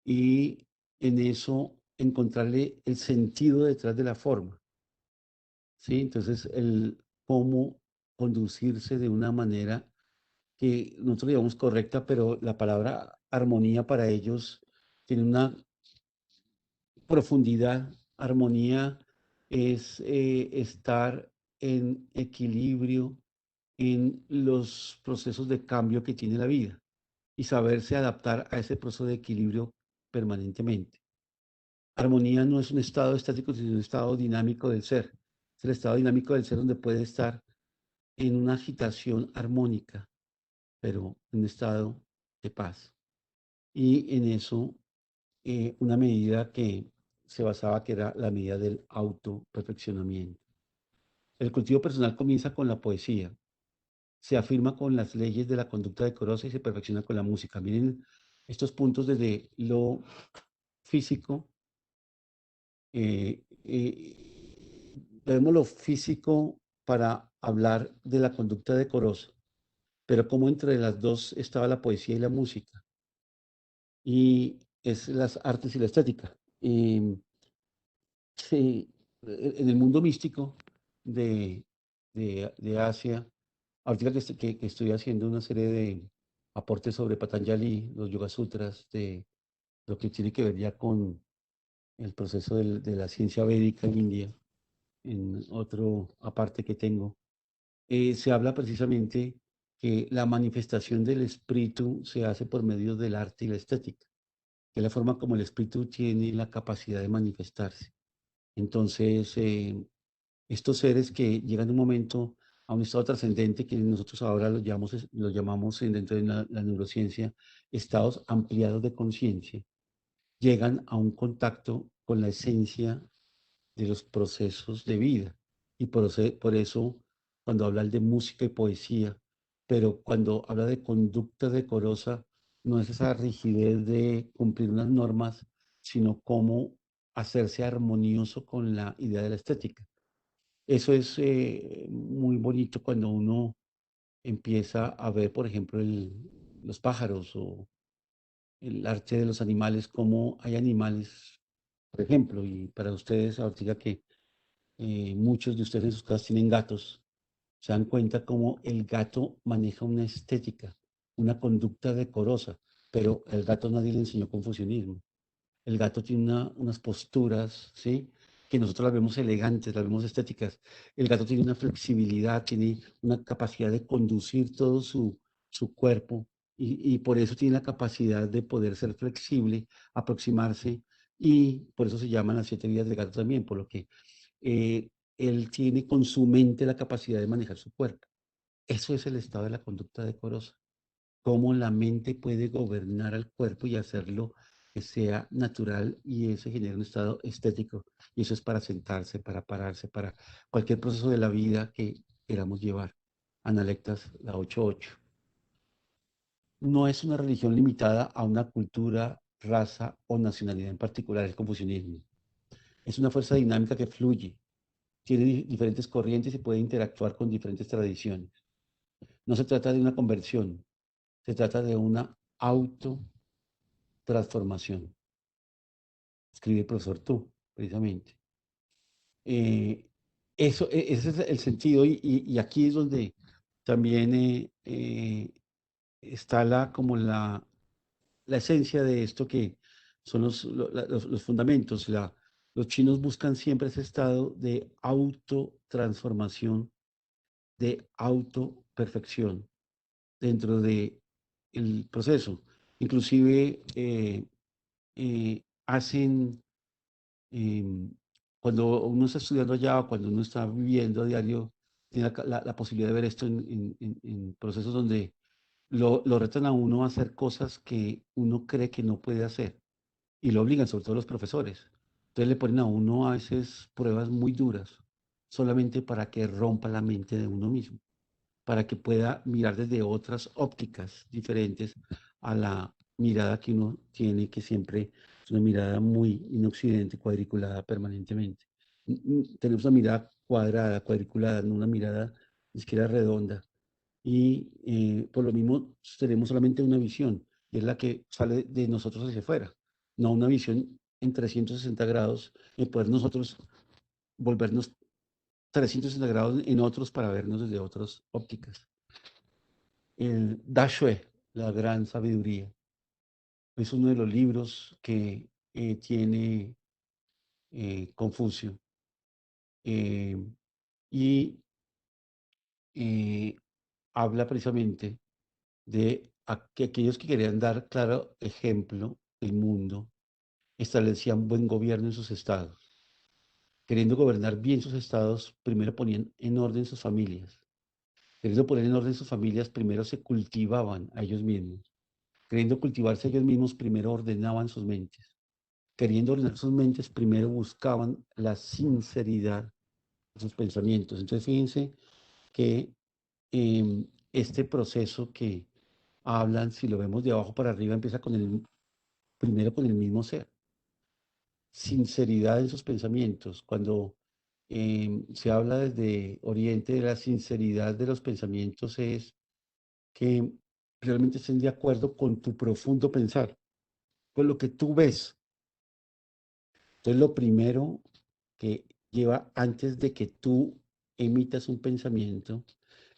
[SPEAKER 2] y en eso encontrarle el sentido detrás de la forma, ¿sí? Entonces, el cómo conducirse de una manera que nosotros digamos correcta, pero la palabra armonía para ellos tiene una profundidad. Armonía es estar en equilibrio en los procesos de cambio que tiene la vida y saberse adaptar a ese proceso de equilibrio permanentemente. Armonía no es un estado estático, sino un estado dinámico del ser. Es el estado dinámico del ser donde puede estar en una agitación armónica, pero en un estado de paz. Y en eso, una medida que se basaba, que era la medida del autoperfeccionamiento. El cultivo personal comienza con la poesía, se afirma con las leyes de la conducta decorosa y se perfecciona con la música. Miren estos puntos desde lo físico. Vemos lo físico para hablar de la conducta decorosa, pero como entre las dos estaba la poesía y la música, y es las artes y la estética. Sí, en el mundo místico de, de Asia, ahorita que estoy haciendo una serie de aportes sobre Patanjali, los Yoga Sutras, de lo que tiene que ver ya con el proceso de la ciencia védica en India, en otro aparte que tengo, se habla precisamente que la manifestación del espíritu se hace por medio del arte y la estética, que es la forma como el espíritu tiene la capacidad de manifestarse. Entonces, estos seres que llegan un momento a un estado trascendente que nosotros ahora lo llamamos dentro de la neurociencia estados ampliados de conciencia, llegan a un contacto con la esencia de los procesos de vida. Y por eso, cuando habla de música y poesía, pero cuando habla de conducta decorosa, no es esa rigidez de cumplir unas normas, sino cómo hacerse armonioso con la idea de la estética. Eso es muy bonito cuando uno empieza a ver, por ejemplo, los pájaros o el arte de los animales, cómo hay animales, por ejemplo, y para ustedes, ahorita que muchos de ustedes en sus casas tienen gatos, se dan cuenta cómo el gato maneja una estética, una conducta decorosa, pero el gato nadie le enseñó confucianismo. El gato tiene unas posturas, ¿sí? Que nosotros las vemos elegantes, las vemos estéticas. El gato tiene una flexibilidad, tiene una capacidad de conducir todo su cuerpo y por eso tiene la capacidad de poder ser flexible, aproximarse y por eso se llaman las 7 vidas del gato también, por lo que eh, él tiene con su mente la capacidad de manejar su cuerpo. Eso es el estado de la conducta decorosa. Cómo la mente puede gobernar al cuerpo y hacerlo que sea natural y eso genera un estado estético. Y eso es para sentarse, para pararse, para cualquier proceso de la vida que queramos llevar. Analectas, la 8.8. No es una religión limitada a una cultura, raza o nacionalidad en particular, el confucianismo. Es una fuerza dinámica que fluye, tiene diferentes corrientes y puede interactuar con diferentes tradiciones. No se trata de una conversión, se trata de una autotransformación. Escribe el profesor tú, precisamente. Eh, ese es el sentido y aquí es donde también está como la esencia de esto que son los fundamentos. Los chinos buscan siempre ese estado de autotransformación, de autoperfección dentro de el proceso. Inclusive hacen, em, cuando uno está estudiando allá o cuando uno está viviendo a diario, tiene la posibilidad de ver esto en procesos donde lo retan a uno a hacer cosas que uno cree que no puede hacer y lo obligan, sobre todo los profesores. Entonces le ponen a uno a veces pruebas muy duras, solamente para que rompa la mente de uno mismo, para que pueda mirar desde otras ópticas diferentes a la mirada que uno tiene, que siempre Es una mirada muy en Occidente, cuadriculada permanentemente. Tenemos una mirada cuadrada, cuadriculada, no una mirada ni siquiera redonda. Y por lo mismo tenemos solamente una visión, y es la que sale de nosotros hacia afuera, no una visión en 360 grados, en poder nosotros volvernos 360 grados en otros para vernos desde otras ópticas. El Da Xue, la gran sabiduría, es uno de los libros que tiene Confucio. eh, y habla precisamente de que aquellos que querían dar claro ejemplo del mundo establecían buen gobierno en sus estados. Queriendo gobernar bien sus estados, primero ponían en orden sus familias. Queriendo poner en orden sus familias, primero se cultivaban a ellos mismos. Queriendo cultivarse a ellos mismos, primero ordenaban sus mentes. Queriendo ordenar sus mentes, primero buscaban la sinceridad de sus pensamientos. Entonces, fíjense que este proceso que hablan, si lo vemos de abajo para arriba, empieza primero con el mismo ser. Sinceridad en sus pensamientos. Cuando se habla desde Oriente de la sinceridad de los pensamientos es que realmente estén de acuerdo con tu profundo pensar, con lo que tú ves. Entonces, lo primero que lleva antes de que tú emitas un pensamiento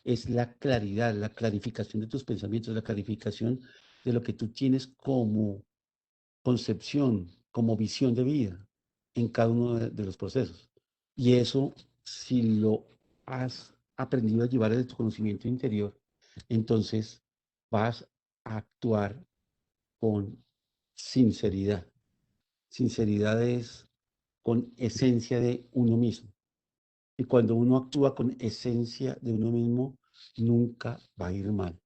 [SPEAKER 2] es la claridad, la clarificación de tus pensamientos, la clarificación de lo que tú tienes como concepción, como visión de vida en cada uno de los procesos. Y eso, si lo has aprendido a llevar desde tu conocimiento interior, entonces vas a actuar con sinceridad. Sinceridad es con esencia de uno mismo. Y cuando uno actúa con esencia de uno mismo, nunca va a ir mal.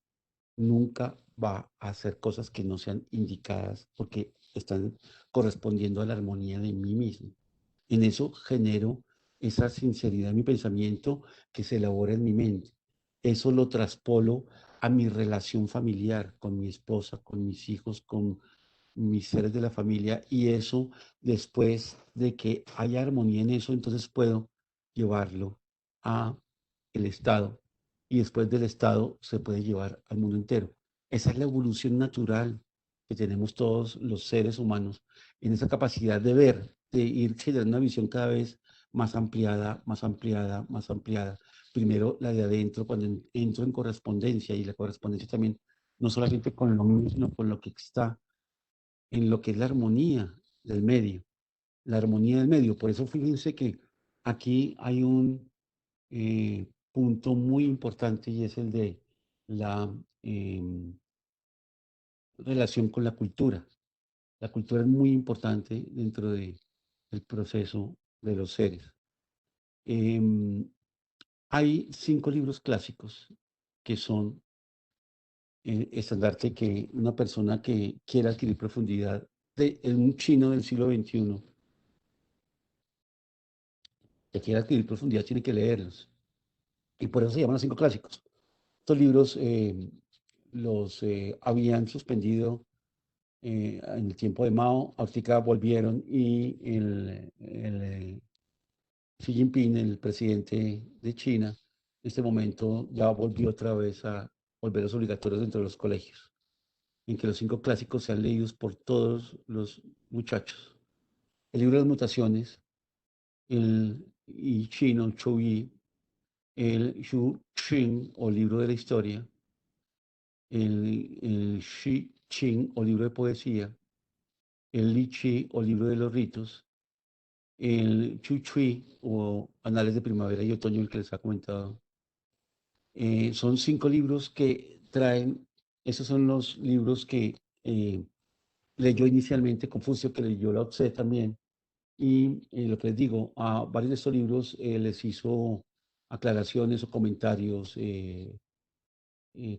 [SPEAKER 2] Nunca va a hacer cosas que no sean indicadas porque están correspondiendo a la armonía de mí mismo. En eso genero esa sinceridad en mi pensamiento que se elabora en mi mente. Eso lo traspolo a mi relación familiar con mi esposa, con mis hijos, con mis seres de la familia, y eso, después de que haya armonía en eso, entonces puedo llevarlo a el Estado, y después del Estado se puede llevar al mundo entero. Esa es la evolución natural que tenemos todos los seres humanos en esa capacidad de ver, de ir generando una visión cada vez más ampliada, más ampliada, más ampliada. Primero la de adentro, cuando entro en correspondencia, y la correspondencia también no solamente con lo mismo, sino con lo que está en lo que es la armonía del medio, la armonía del medio. Por eso fíjense que aquí hay un punto muy importante, y es el de la relación con la cultura. La cultura es muy importante dentro del proceso de los seres. Hay 5 libros clásicos que son estandarte que una persona que quiera adquirir profundidad en un chino del siglo XXI que quiera adquirir profundidad tiene que leerlos. Y por eso se llaman los 5 clásicos. Estos libros los habían suspendido en el tiempo de Mao, ahorita volvieron, y Xi Jinping, el presidente de China, en este momento ya volvió otra vez a volverlos obligatorios dentro de los colegios, en que los 5 clásicos sean leídos por todos los muchachos. El libro de las mutaciones, el I Chino, Chou Yi, el Xu Xing o libro de la historia, el Shi Qing o libro de poesía, el Li Chi o libro de los ritos, el Chu Chui o anales de primavera y otoño, el que les ha comentado. Son 5 libros que traen, esos son los libros que leyó inicialmente Confucio, que leyó Lao Tse también. Y lo que les digo, a varios de estos libros les hizo aclaraciones o comentarios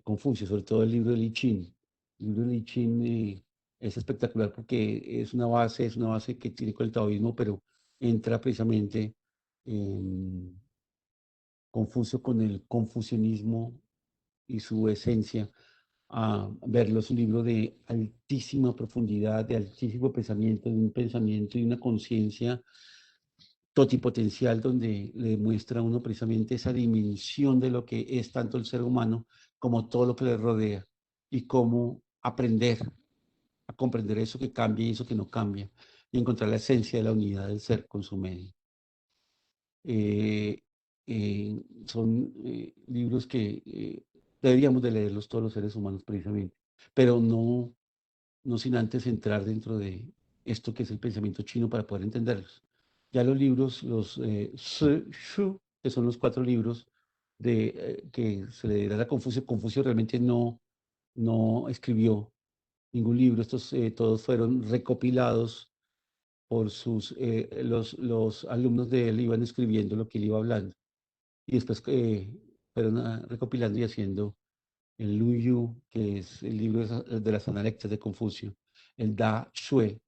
[SPEAKER 2] Confucio, sobre todo el libro de Li Chin. El libro de Li Chin es espectacular porque es una base que tiene con el taoísmo, pero entra precisamente Confucio con el confucianismo y su esencia a verlo. Es un libro de altísima profundidad, de altísimo pensamiento, de un pensamiento y una conciencia totipotencial, donde le muestra a uno precisamente esa dimensión de lo que es tanto el ser humano como todo lo que le rodea, y cómo aprender a comprender eso que cambia y eso que no cambia, y encontrar la esencia de la unidad del ser con su medio. Son libros que deberíamos de leerlos todos los seres humanos precisamente, pero no sin antes entrar dentro de esto que es el pensamiento chino para poder entenderlos. Ya los libros, los Shu, que son los 4 libros que se le da a Confucio. Confucio realmente no escribió ningún libro. Estos todos fueron recopilados por los alumnos de él, iban escribiendo lo que él iba hablando. Y después fueron recopilando y haciendo el Lu Yu, que es el libro de las analectas de Confucio, el Da Shue,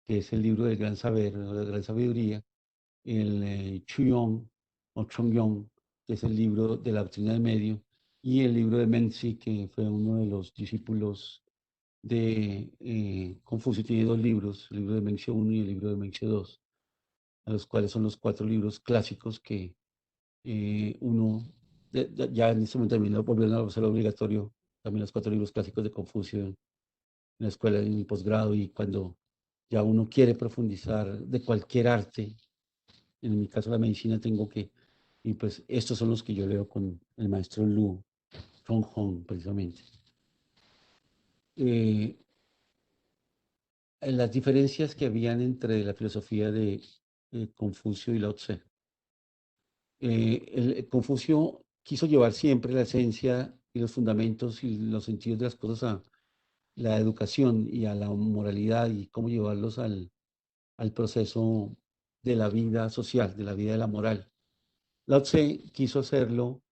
[SPEAKER 2] que es el libro del gran saber, o de la gran sabiduría, el Chuyong o Chongyong, que es el libro de la doctrina del medio, y el libro de Menzi, que fue uno de los discípulos de Confucio. Tiene 2 libros, el libro de Mencio I y el libro de Mencio II, a los cuales son los 4 libros clásicos que uno, ya en este momento también volvieron a ser obligatorio, también los 4 libros clásicos de Confucio en la escuela, en el posgrado, y cuando ya uno quiere profundizar de cualquier arte, en mi caso la medicina, y pues estos son los que yo leo con el maestro Lu Hong precisamente. Las diferencias que habían entre la filosofía de Confucio y Lao Tse. Confucio quiso llevar siempre la esencia y los fundamentos y los sentidos de las cosas a la educación y a la moralidad, y cómo llevarlos al proceso de la vida social, de la vida de la moral. Lao Tse quiso hacerlo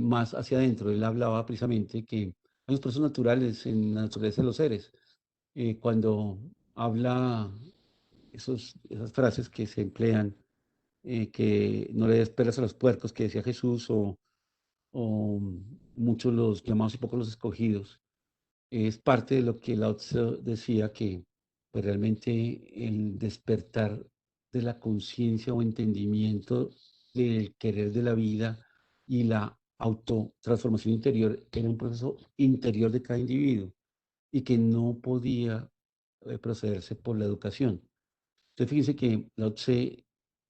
[SPEAKER 2] más hacia adentro. Él hablaba precisamente que hay unos procesos naturales en la naturaleza de los seres. Cuando habla esas frases que se emplean, que no le des peras a los puercos, que decía Jesús, o muchos los llamados y pocos los escogidos, es parte de lo que Lao Tse decía, que pues, realmente el despertar de la conciencia o entendimiento del querer de la vida y la autotransformación interior era un proceso interior de cada individuo, y que no podía procederse por la educación. Entonces fíjense que Lao Tse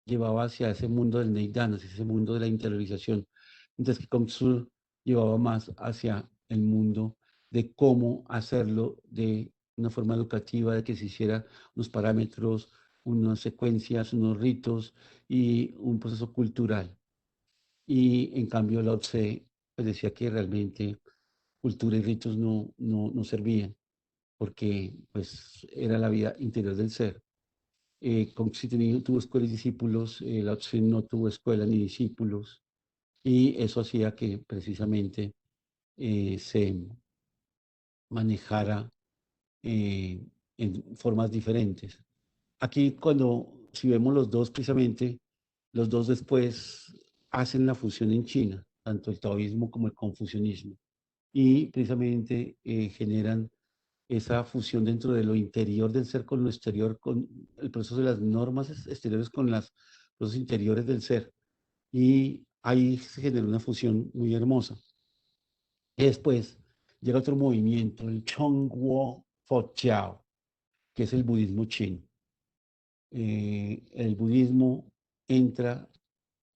[SPEAKER 2] llevaba hacia ese mundo del Neidana, hacia ese mundo de la interiorización, mientras que Kong Tzu llevaba más hacia el mundo de cómo hacerlo de una forma educativa, de que se hiciera unos parámetros, unas secuencias, unos ritos y un proceso cultural. Y en cambio Lao Tse pues decía que realmente cultura y ritos no servían, porque pues era la vida interior del ser. Confucio tuvo escuela y discípulos, Lao Tse no tuvo escuela ni discípulos, y eso hacía que precisamente se manejara en formas diferentes. Aquí si vemos los dos precisamente, los dos después hacen la fusión en China, tanto el taoísmo como el confucianismo, y precisamente generan esa fusión dentro de lo interior del ser con lo exterior, con el proceso de las normas exteriores con los procesos interiores del ser. Y ahí se genera una fusión muy hermosa. Y después llega otro movimiento, el Chongguo Fo-Chiao, que es el budismo chino. El budismo entra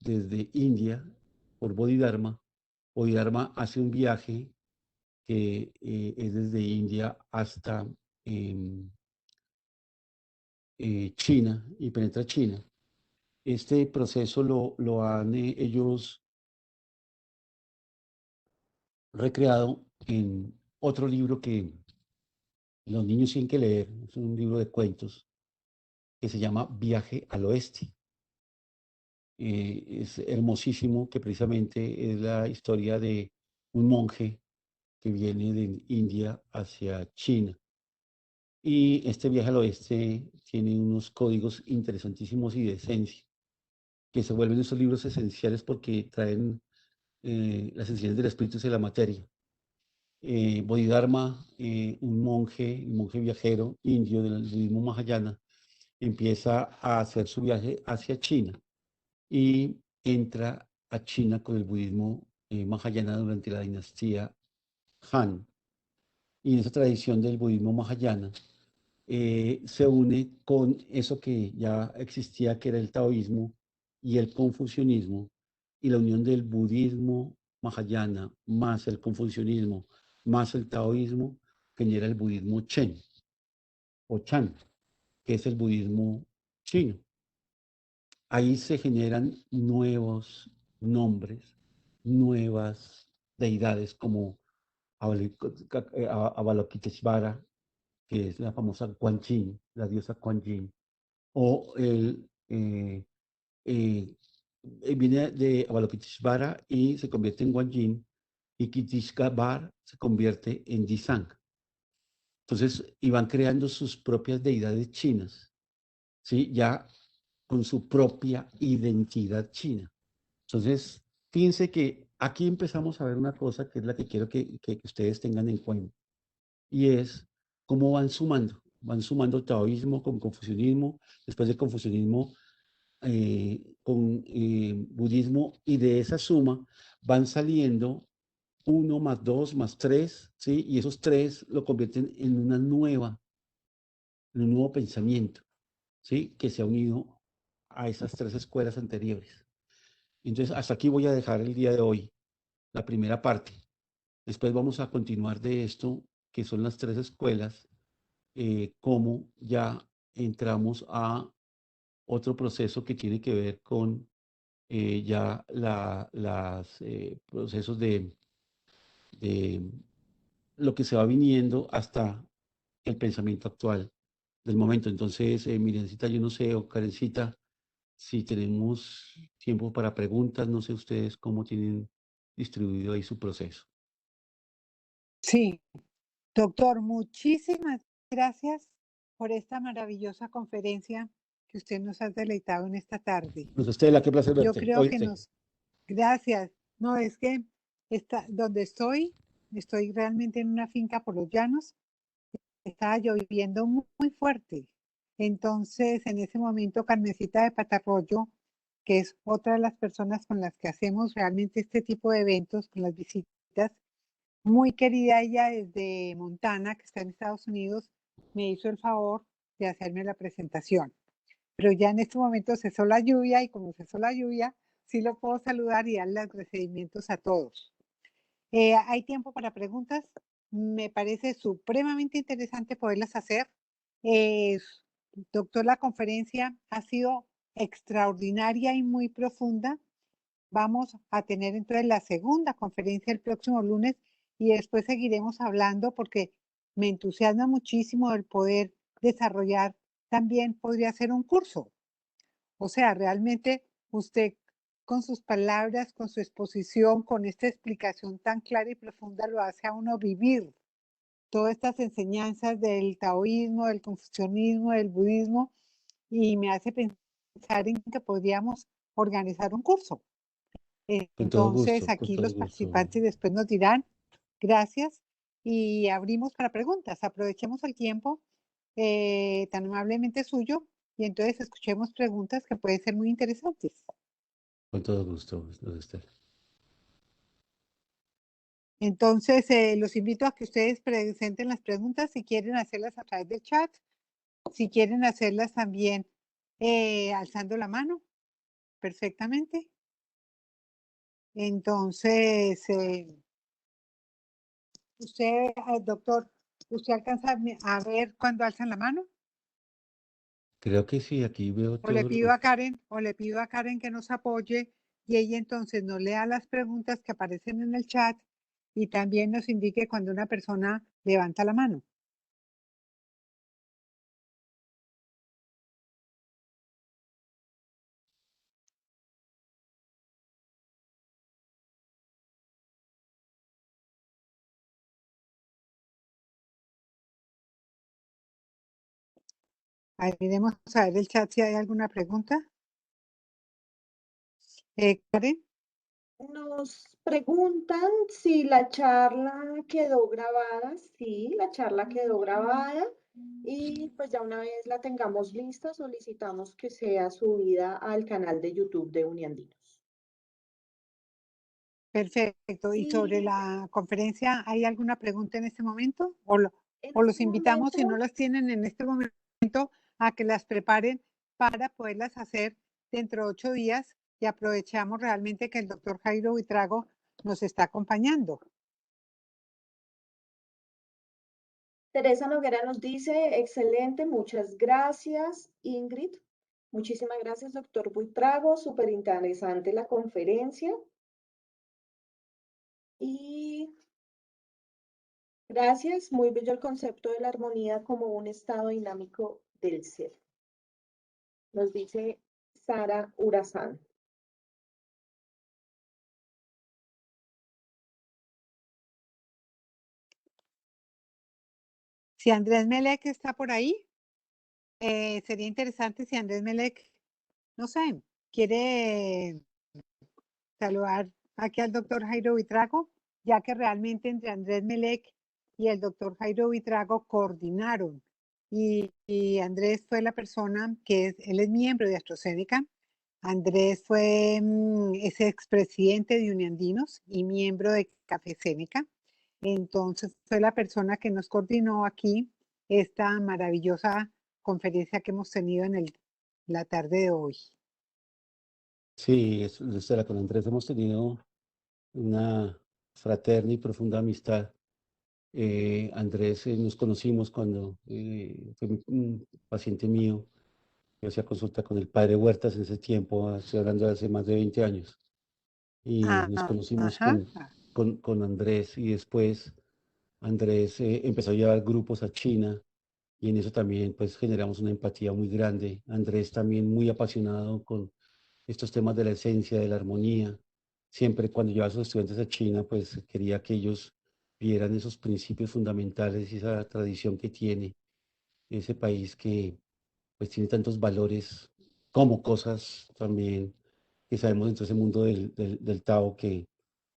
[SPEAKER 2] desde India por Bodhidharma. Bodhidharma hace un viaje que es desde India hasta China, y penetra China. Este proceso lo han ellos recreado en otro libro que los niños tienen que leer. Es un libro de cuentos que se llama Viaje al Oeste. Es hermosísimo, que precisamente es la historia de un monje que viene de India hacia China. Y este viaje al oeste tiene unos códigos interesantísimos y de esencia, que se vuelven estos libros esenciales porque traen las enseñanzas del espíritu y de la materia. Bodhidharma, un monje viajero indio del budismo Mahayana, empieza a hacer su viaje hacia China y entra a China con el budismo Mahayana durante la dinastía Han. Y en esa tradición del budismo Mahayana se une con eso que ya existía, que era el taoísmo y el confucianismo, y la unión del budismo Mahayana más el confucianismo más el taoísmo genera el budismo Chen o Chan, que es el budismo chino. Ahí se generan nuevos nombres, nuevas deidades como Avalokiteshvara, que es la famosa Quan Yin, la diosa Quan Yin, o viene de Avalokiteshvara y se convierte en Quan Yin, y Kitishkabar se convierte en Disang. Entonces, iban creando sus propias deidades chinas, ¿sí? Ya con su propia identidad china. Entonces, fíjense que aquí empezamos a ver una cosa que es la que quiero que ustedes tengan en cuenta, y es cómo van sumando taoísmo con confucianismo, después de confucianismo con budismo, y de esa suma van saliendo 1 más 2 más 3, ¿sí? Y esos 3 lo convierten en en un nuevo pensamiento, ¿sí? Que se ha unido a esas 3 escuelas anteriores. Entonces, hasta aquí voy a dejar el día de hoy, la primera parte. Después vamos a continuar de esto, que son las 3 escuelas, cómo ya entramos a otro proceso que tiene que ver con ya los procesos de lo que se va viniendo hasta el pensamiento actual del momento. Entonces, Miriamcita, yo no sé, o Karencita, si tenemos tiempo para preguntas, no sé ustedes cómo tienen distribuido ahí su proceso.
[SPEAKER 8] Sí, doctor, muchísimas gracias por esta maravillosa conferencia que usted nos ha deleitado en esta tarde.
[SPEAKER 2] Pues Estela, qué placer
[SPEAKER 8] Yo
[SPEAKER 2] verte.
[SPEAKER 8] creo que
[SPEAKER 2] Oírte.
[SPEAKER 8] gracias. No, es que donde estoy realmente en una finca por los llanos. Estaba lloviendo muy fuerte. Entonces, en ese momento, Carmencita de Patarroyo, que es otra de las personas con las que hacemos realmente este tipo de eventos, con las visitas, muy querida ella desde Montana, que está en Estados Unidos, me hizo el favor de hacerme la presentación. Pero ya en este momento cesó la lluvia, y como cesó la lluvia, sí lo puedo saludar y darle los agradecimientos a todos. ¿Hay tiempo para preguntas? Me parece supremamente interesante poderlas hacer. Doctor, la conferencia ha sido extraordinaria y muy profunda. Vamos a tener entonces la segunda conferencia el próximo lunes, y después seguiremos hablando, porque me entusiasma muchísimo el poder desarrollar. También podría ser un curso. O sea, realmente usted, con sus palabras, con su exposición, con esta explicación tan clara y profunda, lo hace a uno vivir todas estas enseñanzas del taoísmo, del confucianismo, del budismo, y me hace pensar en que podríamos organizar un curso.
[SPEAKER 2] Con todo
[SPEAKER 8] Entonces,
[SPEAKER 2] gusto, con
[SPEAKER 8] aquí
[SPEAKER 2] todo
[SPEAKER 8] los
[SPEAKER 2] gusto.
[SPEAKER 8] participantes después nos dirán gracias, y abrimos para preguntas. Aprovechemos el tiempo tan amablemente suyo, y entonces escuchemos preguntas que pueden ser muy interesantes.
[SPEAKER 2] Con todo gusto, Estela.
[SPEAKER 8] Entonces, los invito a que ustedes presenten las preguntas, si quieren hacerlas a través del chat, si quieren hacerlas también alzando la mano, perfectamente. Entonces, usted, doctor, ¿usted alcanza a ver cuando alzan la mano?
[SPEAKER 2] Creo que sí, aquí veo
[SPEAKER 8] O le
[SPEAKER 2] todos
[SPEAKER 8] pido
[SPEAKER 2] los...
[SPEAKER 8] a Karen que nos apoye, y ella entonces nos lea las preguntas que aparecen en el chat, y también nos indique cuando una persona levanta la mano. Iremos a ver el chat si hay alguna pregunta. Karen.
[SPEAKER 1] Nos preguntan si la charla quedó grabada. Sí, la charla quedó grabada y pues ya una vez la tengamos lista, solicitamos que sea subida al canal de YouTube de Uniandinos.
[SPEAKER 8] Perfecto. ¿Y sobre
[SPEAKER 1] Y
[SPEAKER 8] la conferencia hay alguna pregunta en este momento? ¿O
[SPEAKER 1] en
[SPEAKER 8] los
[SPEAKER 1] este
[SPEAKER 8] invitamos, si no
[SPEAKER 1] momento,
[SPEAKER 8] las tienen en este momento, a que las preparen para poderlas hacer dentro de 8 días y aprovechamos realmente que el doctor Jairo Buitrago nos está acompañando?
[SPEAKER 1] Teresa Noguera nos dice, excelente, muchas gracias, Ingrid. Muchísimas gracias, doctor Buitrago, súper interesante la conferencia. Y gracias, muy bello el concepto de la armonía como un estado dinámico del ser. Nos dice Sara Urazán.
[SPEAKER 8] Si Andrés Melec está por ahí, sería interesante si Andrés Melec, no sé, quiere saludar aquí al doctor Jairo Buitrago, ya que realmente entre Andrés Melec y el doctor Jairo Buitrago coordinaron. Y Andrés fue la persona él es miembro de AstraZeneca. Andrés fue es expresidente de Uniandinos y miembro de Café Seneca. Entonces fue la persona que nos coordinó aquí esta maravillosa conferencia que hemos tenido en la tarde de hoy.
[SPEAKER 2] Sí, Estela, con Andrés hemos tenido una fraterna y profunda amistad. Andrés, nos conocimos cuando fue un paciente mío. Yo hacía consulta con el padre Huertas en ese tiempo, estoy hablando de hace más de 20 años. Y nos conocimos
[SPEAKER 8] Ajá.
[SPEAKER 2] con Andrés y después Andrés empezó a llevar grupos a China y en eso también pues generamos una empatía muy grande. Andrés también muy apasionado con estos temas de la esencia, de la armonía. Siempre cuando llevaba a sus estudiantes a China pues quería que ellos vieran esos principios fundamentales y esa tradición que tiene ese país que pues tiene tantos valores como cosas también que sabemos dentro de ese mundo del Tao que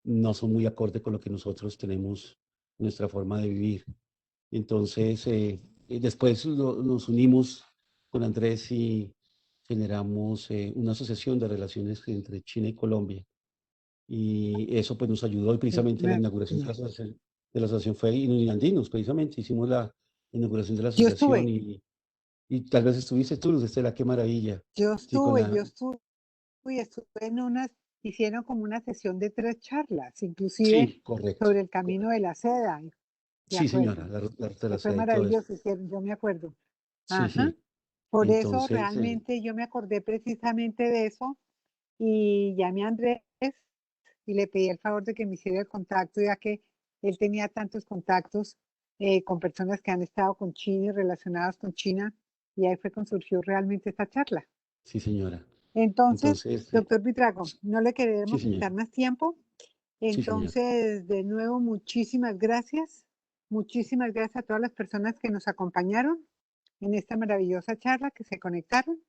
[SPEAKER 2] no son muy acorde con lo que nosotros tenemos, nuestra forma de vivir. Entonces, después nos unimos con Andrés y generamos una asociación de relaciones entre China y Colombia. Y eso pues nos ayudó y precisamente la inauguración de la asociación fue en Uniandinos, precisamente hicimos la inauguración de la
[SPEAKER 8] Yo
[SPEAKER 2] asociación
[SPEAKER 8] estuve,
[SPEAKER 2] y tal vez estuviste tú, Luz Estela, qué maravilla.
[SPEAKER 8] yo
[SPEAKER 2] Sí, con
[SPEAKER 8] estuve,
[SPEAKER 2] la...
[SPEAKER 8] yo estuve, y estuve en hicieron como una sesión de 3 charlas, inclusive
[SPEAKER 2] Sí, correcto.
[SPEAKER 8] sobre el camino de la seda, de
[SPEAKER 2] Sí, señora,
[SPEAKER 8] acuerdo,
[SPEAKER 2] la ruta de
[SPEAKER 8] que
[SPEAKER 2] la
[SPEAKER 8] fue
[SPEAKER 2] seda y todo eso.
[SPEAKER 8] maravilloso, hicieron, yo me acuerdo.
[SPEAKER 2] Sí,
[SPEAKER 8] Ajá.
[SPEAKER 2] sí.
[SPEAKER 8] Por eso
[SPEAKER 2] Entonces,
[SPEAKER 8] realmente yo me acordé precisamente de eso y llamé a Andrés y le pedí el favor de que me hiciera el contacto, ya que él tenía tantos contactos con personas que han estado con China y relacionadas con China, y ahí fue cuando surgió realmente esta charla.
[SPEAKER 2] sí, señora.
[SPEAKER 8] Entonces,
[SPEAKER 2] Entonces,
[SPEAKER 8] doctor Buitrago, no le
[SPEAKER 2] sí,
[SPEAKER 8] queremos
[SPEAKER 2] señora.
[SPEAKER 8] quitar más tiempo.
[SPEAKER 2] Sí, señora.
[SPEAKER 8] Entonces, de nuevo, muchísimas gracias. Muchísimas gracias a todas las personas que nos acompañaron en esta maravillosa charla, que se conectaron.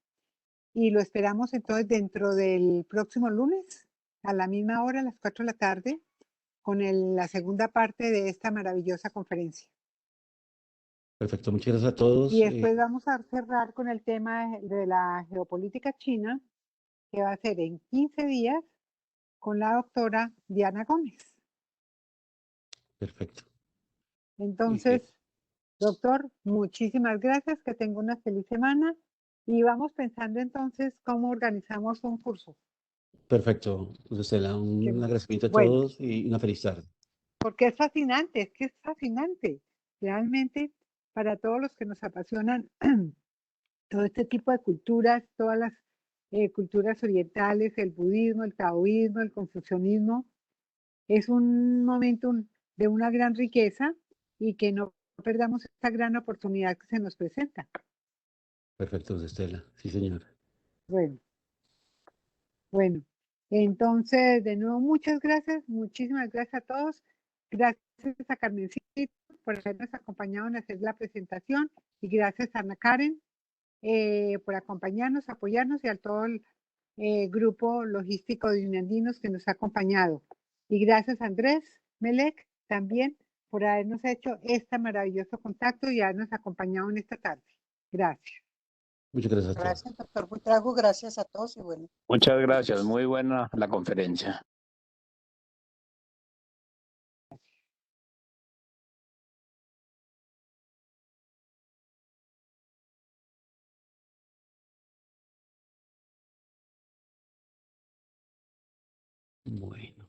[SPEAKER 8] Y lo esperamos entonces dentro del próximo lunes, a la misma hora, a las 4 de la tarde, con la segunda parte de esta maravillosa conferencia.
[SPEAKER 2] Perfecto, muchas gracias a
[SPEAKER 8] Y
[SPEAKER 2] todos.
[SPEAKER 8] después vamos a cerrar con el tema de la geopolítica china, que va a ser en 15 días con la doctora Diana Gómez.
[SPEAKER 2] Perfecto.
[SPEAKER 8] Entonces,
[SPEAKER 2] Eh,
[SPEAKER 8] doctor, muchísimas gracias, que tenga una feliz semana y vamos pensando entonces cómo organizamos un curso.
[SPEAKER 2] Perfecto, Luz Estela,
[SPEAKER 8] Que-
[SPEAKER 2] un agradecimiento a
[SPEAKER 8] bueno,
[SPEAKER 2] todos y una feliz tarde.
[SPEAKER 8] porque es fascinante, es que es fascinante. Realmente, para todos los que nos apasionan todo este tipo de culturas, todas las culturas orientales, el budismo, el taoísmo, el confucianismo, es un momento de una gran riqueza y que no perdamos esta gran oportunidad que se nos presenta.
[SPEAKER 2] Perfecto, Luz Estela. Sí, señora.
[SPEAKER 8] Bueno, bueno. Entonces, de nuevo, muchas gracias, muchísimas gracias a todos. Gracias a Carmencita por habernos acompañado en hacer la presentación y gracias a Ana Karen por acompañarnos, apoyarnos y a todo grupo logístico de Uniandinos que nos ha acompañado. Y gracias Andrés Melec también por habernos hecho este maravilloso contacto y habernos acompañado en esta tarde. Gracias.
[SPEAKER 2] Muchas gracias a todos.
[SPEAKER 9] Gracias, doctor Buitrago, gracias a todos y bueno.
[SPEAKER 10] Muchas gracias, muy buena la conferencia.
[SPEAKER 2] Bueno.